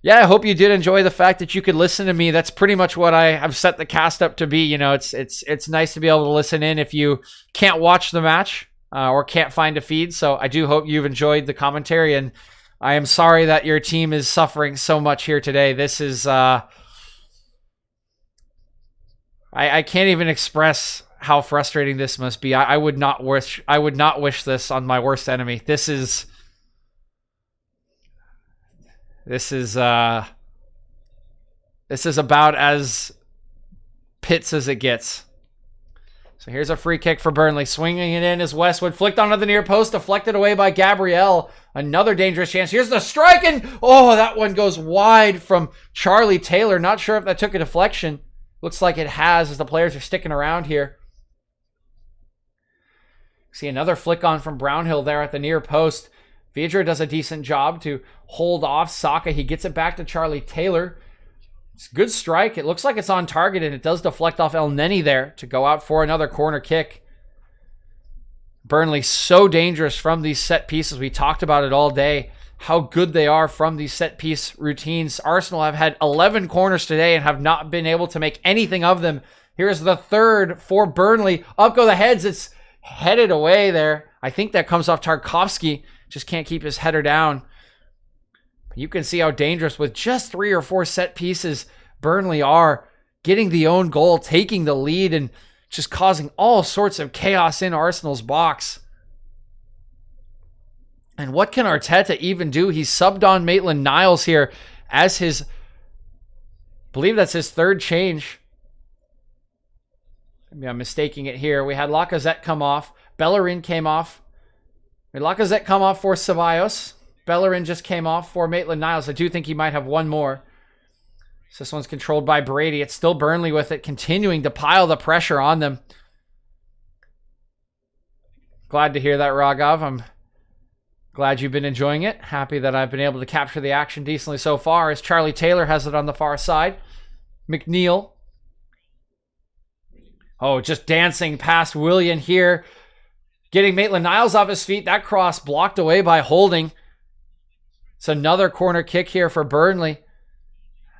yeah, I hope you did enjoy the fact that you could listen to me. That's pretty much what I have set the cast up to be. You know, it's nice to be able to listen in if you can't watch the match or can't find a feed. So I do hope you've enjoyed the commentary, and I am sorry that your team is suffering so much here today. This is I can't even express how frustrating this must be. I would not wish this on my worst enemy. This is about as pits as it gets. So here's a free kick for Burnley. Swinging it in is Westwood. Flicked onto the near post. Deflected away by Gabriel. Another dangerous chance. Here's the strike. And oh, that one goes wide from Charlie Taylor. Not sure if that took a deflection. Looks like it has, as the players are sticking around here. See another flick on from Brownhill there at the near post. Vidra does a decent job to hold off Saka. He gets it back to Charlie Taylor. It's a good strike. It looks like it's on target, and it does deflect off El Neni there to go out for another corner kick. Burnley so dangerous from these set pieces. We talked about it all day, how good they are from these set piece routines. Arsenal have had 11 corners today and have not been able to make anything of them. Here's the third for Burnley. Up go the heads. It's headed away there. I think that comes off Tarkovsky. Just can't keep his header down. You can see how dangerous with just 3 or 4 set pieces Burnley are, getting the own goal, taking the lead, and just causing all sorts of chaos in Arsenal's box. And what can Arteta even do? He's subbed on Maitland-Niles here as his, I believe that's his third change. Maybe I'm mistaking it here. We had Lacazette come off. Bellerin came off. Lacazette come off for Ceballos. Bellerin just came off for Maitland-Niles. I do think he might have one more. So this one's controlled by Brady. It's still Burnley with it, continuing to pile the pressure on them. Glad to hear that, Raghav. I'm glad you've been enjoying it. Happy that I've been able to capture the action decently so far, as Charlie Taylor has it on the far side. McNeil. Oh, just dancing past Willian here. Getting Maitland-Niles off his feet. That cross blocked away by Holding. It's another corner kick here for Burnley.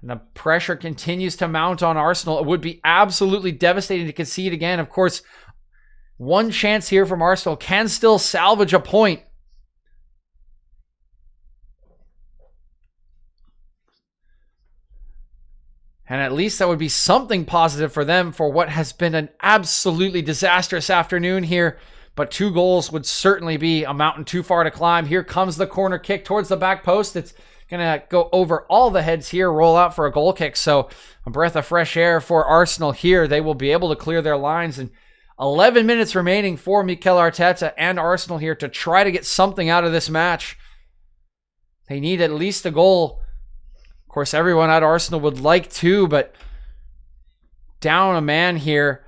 And the pressure continues to mount on Arsenal. It would be absolutely devastating to concede again. Of course, one chance here from Arsenal can still salvage a point. And at least that would be something positive for them for what has been an absolutely disastrous afternoon here. But 2 goals would certainly be a mountain too far to climb. Here comes the corner kick towards the back post. It's going to go over all the heads here, roll out for a goal kick. So a breath of fresh air for Arsenal here. They will be able to clear their lines. And 11 minutes remaining for Mikel Arteta and Arsenal here to try to get something out of this match. They need at least a goal. Of course, everyone at Arsenal would like to, but down a man here.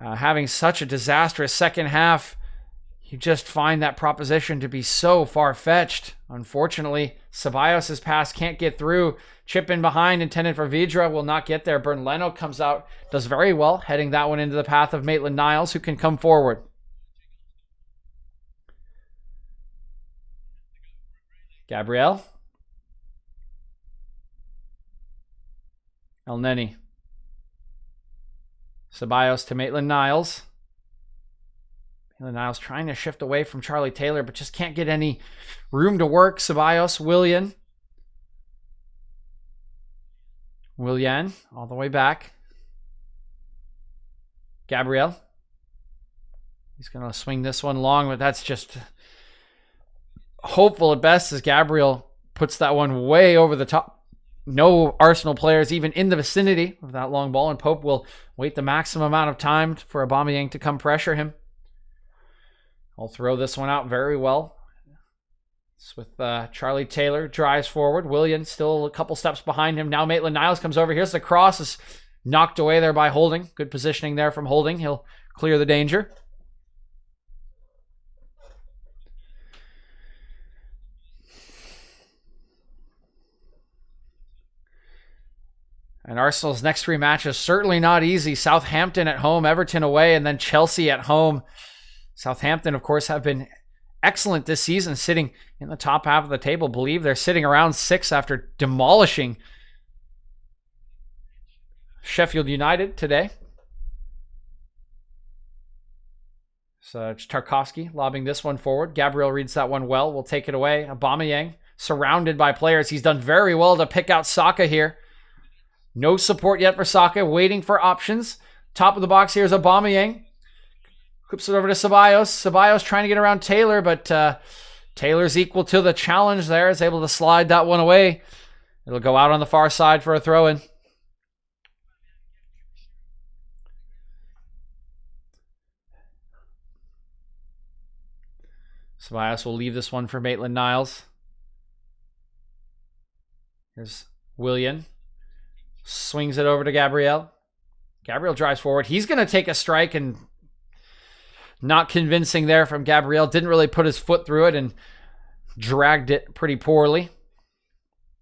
Having such a disastrous second half, you just find that proposition to be so far-fetched. Unfortunately, Ceballos' pass can't get through. Chip in behind, intended for Vidra, will not get there. Bernd Leno comes out, does very well, heading that one into the path of Maitland-Niles, who can come forward. Gabriel. El Neni. Ceballos to Maitland-Niles. Maitland-Niles trying to shift away from Charlie Taylor, but just can't get any room to work. Ceballos, Willian. Willian, all the way back. Gabriel. He's going to swing this one long, but that's just hopeful at best, as Gabriel puts that one way over the top. No Arsenal players even in the vicinity of that long ball, and Pope will wait the maximum amount of time for Aubameyang to come pressure him. I'll throw this one out very well. It's with Charlie Taylor, drives forward. Willian still a couple steps behind him. Now Maitland-Niles comes over. Here's the cross. Is knocked away there by Holding. Good positioning there from Holding. He'll clear the danger. And Arsenal's next 3 matches, certainly not easy. Southampton at home, Everton away, and then Chelsea at home. Southampton, of course, have been excellent this season, sitting in the top half of the table. Believe they're sitting around 6 after demolishing Sheffield United today. So it's Tarkowski lobbing this one forward. Gabriel reads that one well. We'll take it away. Aubameyang surrounded by players. He's done very well to pick out Saka here. No support yet for Saka, waiting for options. Top of the box here is Aubameyang. Clips it over to Ceballos. Ceballos trying to get around Taylor, but Taylor's equal to the challenge there. Is able to slide that one away. It'll go out on the far side for a throw-in. Ceballos will leave this one for Maitland-Niles. Here's Willian. Swings it over to Gabriel. Gabriel drives forward. He's going to take a strike, and not convincing there from Gabriel. Didn't really put his foot through it and dragged it pretty poorly.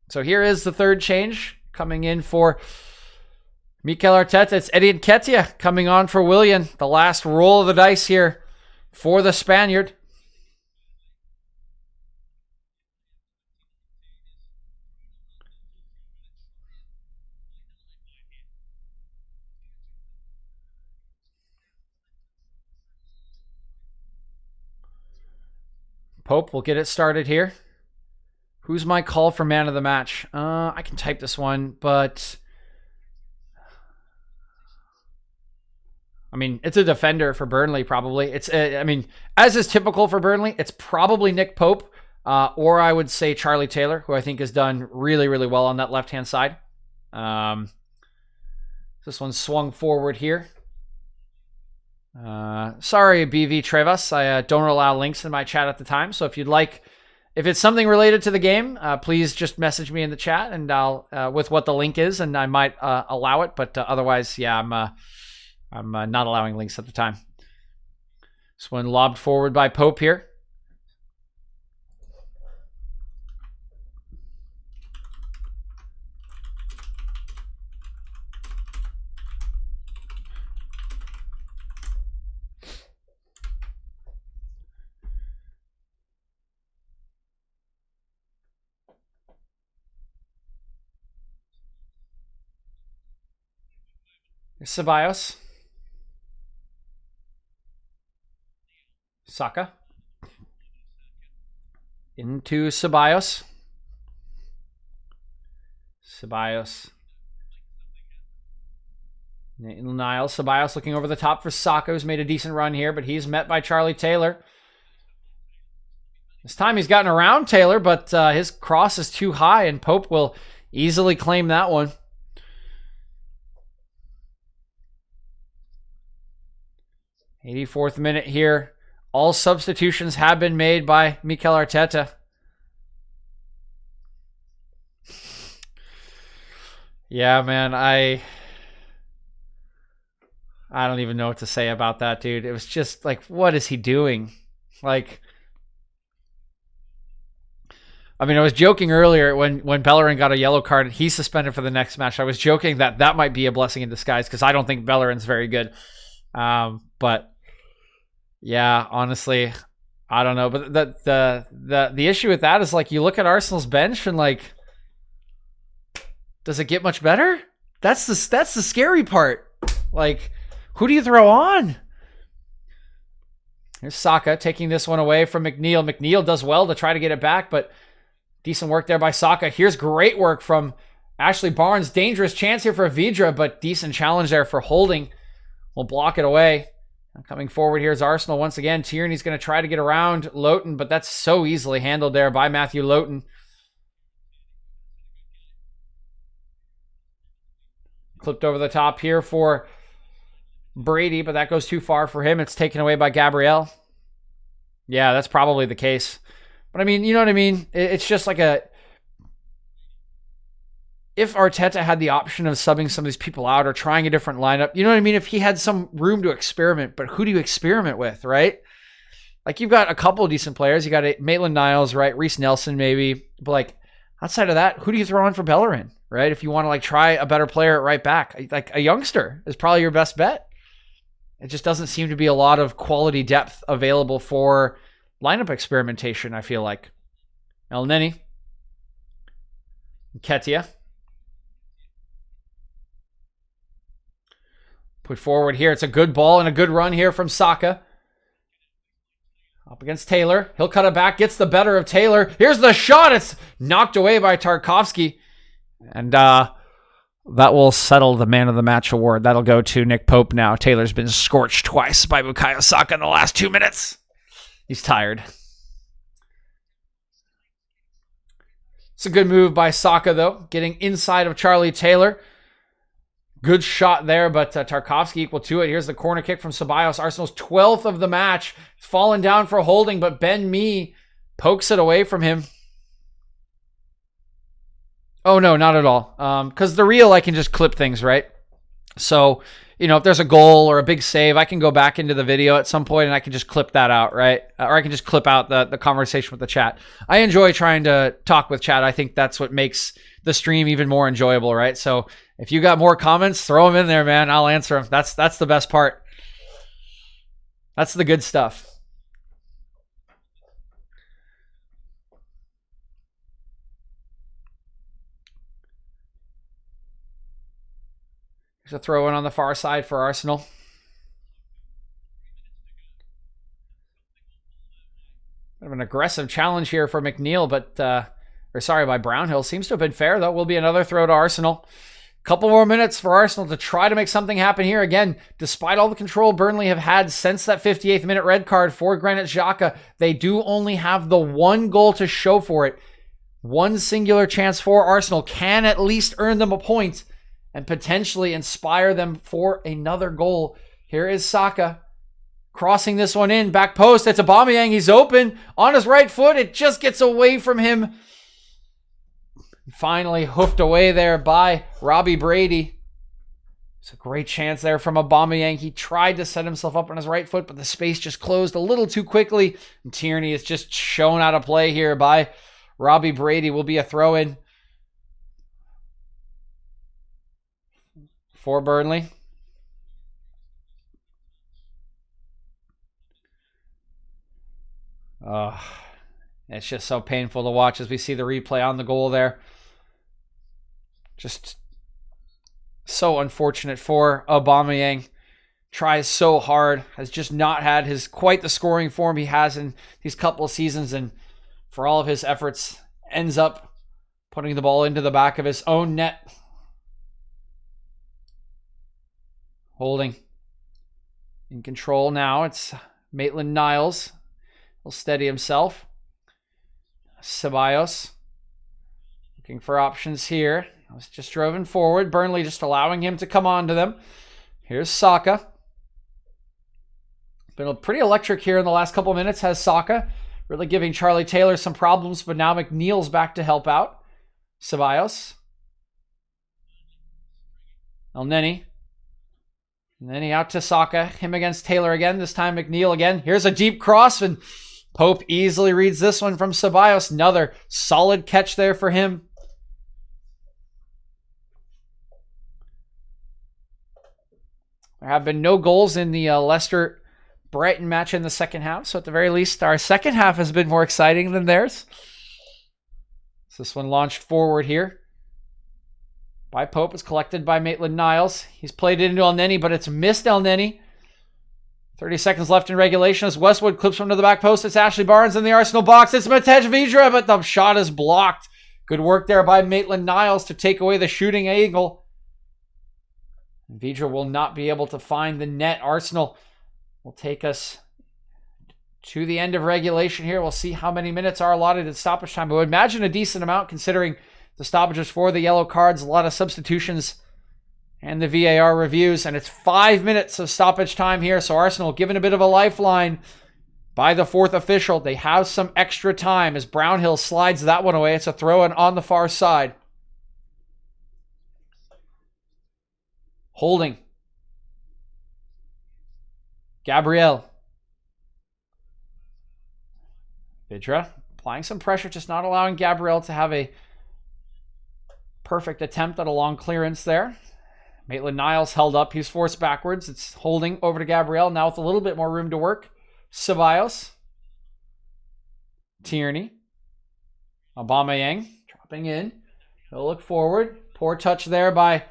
So here is the third change coming in for Mikel Arteta. It's Eddie Nketiah coming on for Willian. The last roll of the dice here for the Spaniard. Pope will get it started here. Who's my call for man of the match? I can type this one, but I mean, it's a defender for Burnley, probably. It's, I mean, as is typical for Burnley, it's probably Nick Pope, or I would say Charlie Taylor, who I think has done really, really well on that left-hand side. This one swung forward here. Sorry, BV Trevas. I don't allow links in my chat at the time. So if you'd like, if it's something related to the game, please just message me in the chat, and I'll with what the link is, and I might allow it. But otherwise, yeah, I'm not allowing links at the time. This one lobbed forward by Pope here. Ceballos. Saka. Into Ceballos. Ceballos. Niles. Ceballos looking over the top for Saka, who's made a decent run here, but he's met by Charlie Taylor. This time he's gotten around Taylor, but his cross is too high, and Pope will easily claim that one. 84th minute here. All substitutions have been made by Mikel Arteta. Yeah, man, I don't even know what to say about that, dude. It was just like, what is he doing? Like, I mean, I was joking earlier when Bellerin got a yellow card and he's suspended for the next match. I was joking that that might be a blessing in disguise because I don't think Bellerin's very good. But yeah, honestly, I don't know. But the issue with that is, like, you look at Arsenal's bench and, like, does it get much better? That's the scary part. Like, who do you throw on? Here's Saka taking this one away from McNeil. McNeil does well to try to get it back, but decent work there by Saka. Here's great work from Ashley Barnes. Dangerous chance here for Vidra, but decent challenge there for Holding. We'll block it away. Coming forward here is Arsenal once again. Tierney's going to try to get around Loughton, but that's so easily handled there by Matthew Loughton. Clipped over the top here for Brady, but that goes too far for him. It's taken away by Gabriel. Yeah, that's probably the case. But I mean, you know what I mean? It's just like a... If Arteta had the option of subbing some of these people out or trying a different lineup, you know what I mean? If he had some room to experiment, but who do you experiment with, right? Like, you've got a couple of decent players. You got Maitland-Niles, right? Reece Nelson, maybe. But, like, outside of that, who do you throw on for Bellerin, right? If you want to like try a better player at right back, like a youngster is probably your best bet. It just doesn't seem to be a lot of quality depth available for lineup experimentation, I feel like. El Neni. Ketia. Put forward here. It's a good ball and a good run here from Saka. Up against Taylor. He'll cut it back. Gets the better of Taylor. Here's the shot. It's knocked away by Tarkovsky. And that will settle the Man of the Match award. That'll go to Nick Pope now. Taylor's been scorched twice by Bukayo Saka in the last 2 minutes. He's tired. It's a good move by Saka, though. Getting inside of Charlie Taylor. Good shot there, but Tarkovsky equal to it. Here's the corner kick from Ceballos. Arsenal's 12th of the match. He's fallen down for holding, but Ben Mee pokes it away from him. Oh, no, not at all. Because the reel, I can just clip things, right? So, you know, if there's a goal or a big save, I can go back into the video at some point and I can just clip that out, right? Or I can just clip out the conversation with the chat. I enjoy trying to talk with chat. I think that's what makes the stream even more enjoyable, right? So if you got more comments, throw them in there, man. I'll answer them. That's the best part. That's the good stuff. There's a throw in on the far side for Arsenal. Bit of an aggressive challenge here for McNeil, but by Brownhill. Seems to have been fair, though. Will be another throw to Arsenal. Couple more minutes for Arsenal to try to make something happen here. Again, despite all the control Burnley have had since that 58th minute red card for Granit Xhaka, they do only have the one goal to show for it. One singular chance for Arsenal can at least earn them a point and potentially inspire them for another goal. Here is Saka crossing this one in. Back post. It's Aubameyang. He's open on his right foot. It just gets away from him. Finally hoofed away there by Robbie Brady. It's a great chance there from Aubameyang. He tried to set himself up on his right foot, but the space just closed a little too quickly. And Tierney is just shown out of play here by Robbie Brady. Will be a throw-in for Burnley. It's just so painful to watch as we see the replay on the goal there. Just so unfortunate for Aubameyang. Tries so hard, has just not had quite the scoring form he has in these couple of seasons, and for all of his efforts, ends up putting the ball into the back of his own net. Holding in control now. It's Maitland-Niles. He'll steady himself. Ceballos looking for options here. I was just driven forward. Burnley just allowing him to come on to them. Here's Saka. Been pretty electric here in the last couple of minutes, has Saka. Really giving Charlie Taylor some problems, but now McNeil's back to help out. Ceballos. El Neni. Neni out to Saka. Him against Taylor again. This time McNeil again. Here's a deep cross, and Pope easily reads this one from Ceballos. Another solid catch there for him. There have been no goals in the Leicester-Brighton match in the second half, so at the very least, our second half has been more exciting than theirs. So this one launched forward here by Pope. It's collected by Maitland-Niles. He's played it into El Neni, but it's missed El Neni. 30 seconds left in regulation as Westwood clips from to the back post. It's Ashley Barnes in the Arsenal box. It's Matej Vydra, but the shot is blocked. Good work there by Maitland-Niles to take away the shooting angle. Vydra will not be able to find the net. Arsenal will take us to the end of regulation here. We'll see how many minutes are allotted at stoppage time. I would imagine a decent amount considering the stoppages for the yellow cards, a lot of substitutions, and the VAR reviews. And it's 5 minutes of stoppage time here. So Arsenal given a bit of a lifeline by the fourth official. They have some extra time as Brownhill slides that one away. It's a throw-in on the far side. Holding. Gabriel. Vydra applying some pressure, just not allowing Gabriel to have a perfect attempt at a long clearance there. Maitland-Niles held up. He's forced backwards. It's holding over to Gabriel. Now with a little bit more room to work. Ceballos. Tierney. Aubameyang dropping in. He'll look forward. Poor touch there by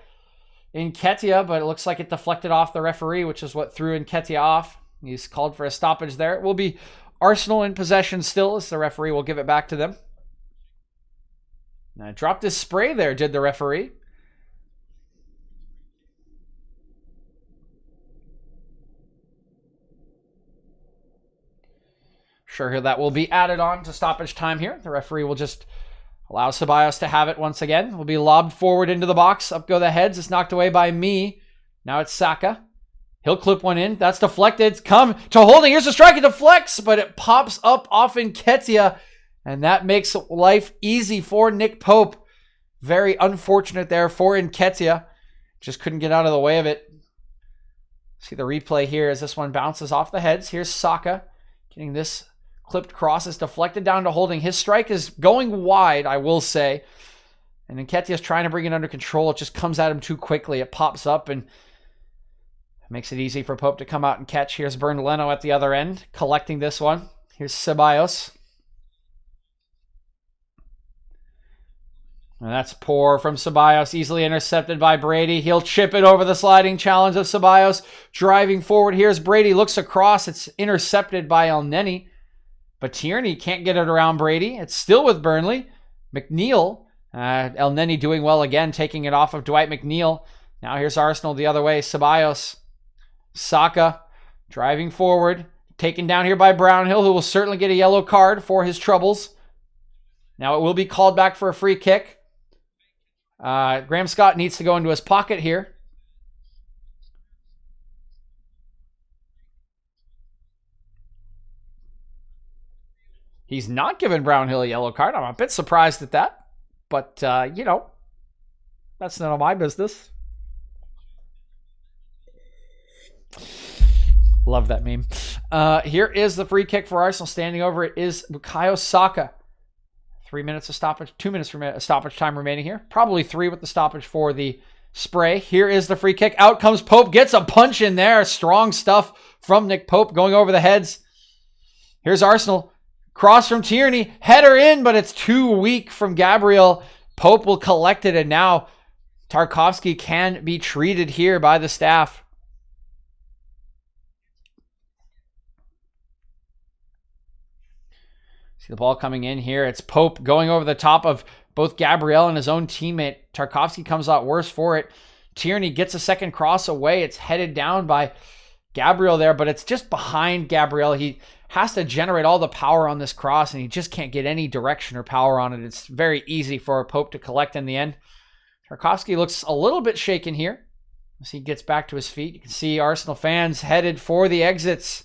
Nketiah, but it looks like it deflected off the referee, which is what threw Nketiah off. He's called for a stoppage there. It will be Arsenal in possession still, as the referee will give it back to them. Now, dropped his spray there, did the referee. Sure, that will be added on to stoppage time here. The referee will just allow Ceballos to have it once again. Will be lobbed forward into the box. Up go the heads. It's knocked away by me. Now it's Saka. He'll clip one in. That's deflected. Come to holding. Here's the strike. It deflects, but it pops up off Nketiah, and that makes life easy for Nick Pope. Very unfortunate there for Nketiah. Just couldn't get out of the way of it. See the replay here as this one bounces off the heads. Here's Saka getting this clipped cross. Is deflected down to holding. His strike is going wide, I will say. And Nketiah's trying to bring it under control. It just comes at him too quickly. It pops up and makes it easy for Pope to come out and catch. Here's Burnley at the other end, collecting this one. Here's Ceballos. And that's poor from Ceballos, easily intercepted by Brady. He'll chip it over the sliding challenge of Ceballos. Driving forward, here's Brady, looks across. It's intercepted by Elneny. But Tierney can't get it around Brady. It's still with Burnley. McNeil, Elneny doing well again, taking it off of Dwight McNeil. Now here's Arsenal the other way. Ceballos. Saka driving forward. Taken down here by Brownhill, who will certainly get a yellow card for his troubles. Now it will be called back for a free kick. Graham Scott needs to go into his pocket here. He's not giving Brownhill a yellow card. I'm a bit surprised at that. But, you know, that's none of my business. Love that meme. Here is the free kick for Arsenal. Standing over it is Bukayo Saka. 3 minutes of stoppage, 2 minutes of stoppage time remaining here. Probably 3 with the stoppage for the spray. Here is the free kick. Out comes Pope. Gets a punch in there. Strong stuff from Nick Pope going over the heads. Here's Arsenal. Cross from Tierney. Header in, but it's too weak from Gabriel. Pope will collect it, and now Tarkowski can be treated here by the staff. See the ball coming in here. It's Pope going over the top of both Gabriel and his own teammate. Tarkowski comes out worse for it. Tierney gets a second cross away. It's headed down by Gabriel there, but it's just behind Gabriel. He has to generate all the power on this cross, and he just can't get any direction or power on it. It's very easy for Pope to collect in the end. Tarkowski looks a little bit shaken here as he gets back to his feet. You can see Arsenal fans headed for the exits.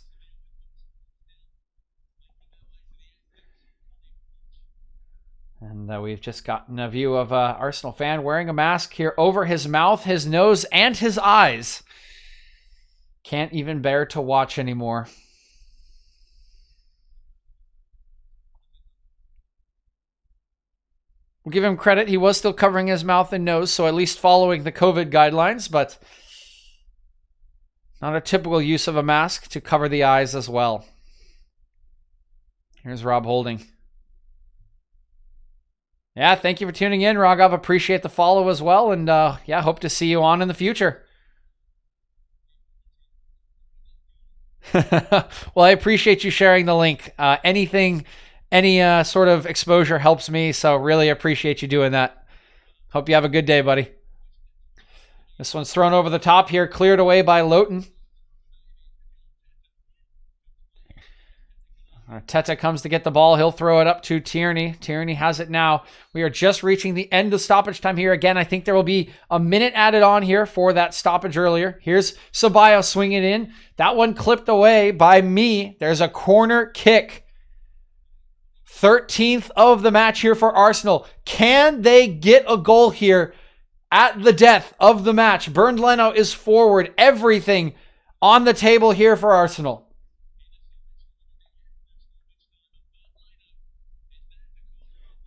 And we've just gotten a view of an Arsenal fan wearing a mask here over his mouth, his nose, and his eyes. Can't even bear to watch anymore. We'll give him credit. He was still covering his mouth and nose, so at least following the COVID guidelines, but not a typical use of a mask to cover the eyes as well. Here's Rob Holding. Yeah, thank you for tuning in, Raghav. Appreciate the follow as well. And yeah, hope to see you on in the future. Well, I appreciate you sharing the link. Any sort of exposure helps me. So really appreciate you doing that. Hope you have a good day, buddy. This one's thrown over the top here, cleared away by Lowton. Arteta comes to get the ball. He'll throw it up to Tierney. Tierney has it now. We are just reaching the end of stoppage time here. Again, I think there will be a minute added on here for that stoppage earlier. Here's Ceballos swinging in. That one clipped away by me. There's a corner kick. 13th of the match here for Arsenal. Can they get a goal here at the death of the match? Bernd Leno is forward. Everything on the table here for Arsenal.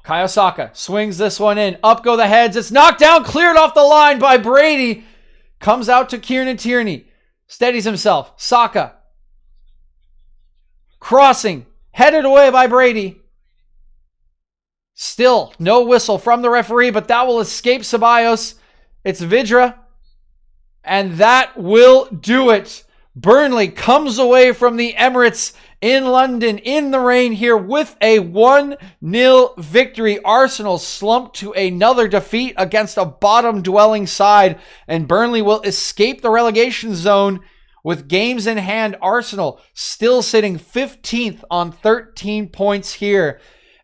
Kai Osaka swings this one in. Up go the heads. It's knocked down, cleared off the line by Brady. Comes out to Kieran Tierney. Steadies himself. Saka. Crossing. Headed away by Brady. Still no whistle from the referee, but that will escape Ceballos. It's Vidra. And that will do it. Burnley comes away from the Emirates in London in the rain here with a 1-0 victory. Arsenal slumped to another defeat against a bottom-dwelling side, and Burnley will escape the relegation zone with games in hand. Arsenal still sitting 15th on 13 points here.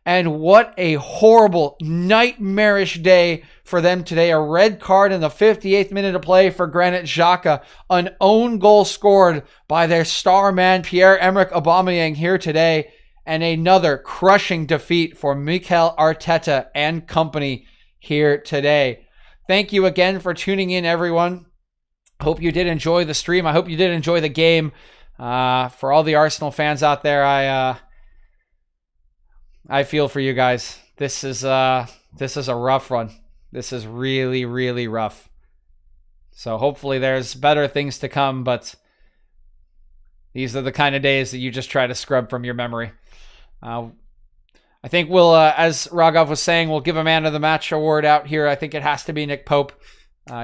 And what a horrible, nightmarish day for them today. A red card in the 58th minute of play for Granit Xhaka. An own goal scored by their star man, Pierre-Emerick Aubameyang, here today. And another crushing defeat for Mikel Arteta and company here today. Thank you again for tuning in, everyone. Hope you did enjoy the stream. I hope you did enjoy the game. For all the Arsenal fans out there, I feel for you guys. This is a rough run. This is really, really rough. So hopefully there's better things to come, but these are the kind of days that you just try to scrub from your memory. I think we'll, as Raghav was saying, we'll give a man of the match award out here. I think it has to be Nick Pope.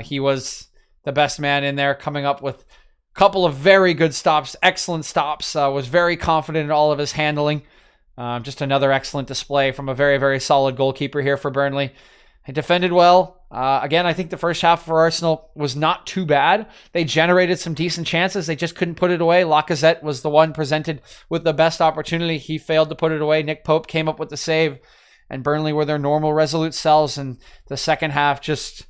He was the best man in there, coming up with a couple of very good stops, excellent stops. Was very confident in all of his handling. Just another excellent display from a very, very solid goalkeeper here for Burnley. He defended well. Again, I think the first half for Arsenal was not too bad. They generated some decent chances. They just couldn't put it away. Lacazette was the one presented with the best opportunity. He failed to put it away. Nick Pope came up with the save. And Burnley were their normal, resolute selves. And the second half just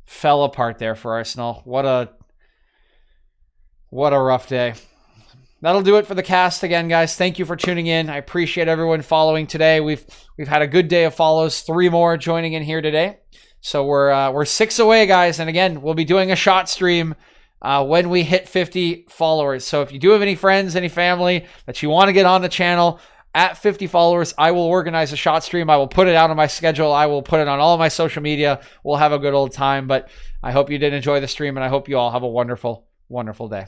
fell apart there for Arsenal. What a rough day. That'll do it for the cast again, guys. Thank you for tuning in. I appreciate everyone following today. We've had a good day of follows. 3 more joining in here today. So we're 6 away, guys. And again, we'll be doing a shot stream when we hit 50 followers. So if you do have any friends, any family that you want to get on the channel at 50 followers, I will organize a shot stream. I will put it out on my schedule. I will put it on all of my social media. We'll have a good old time. But I hope you did enjoy the stream, and I hope you all have a wonderful, wonderful day.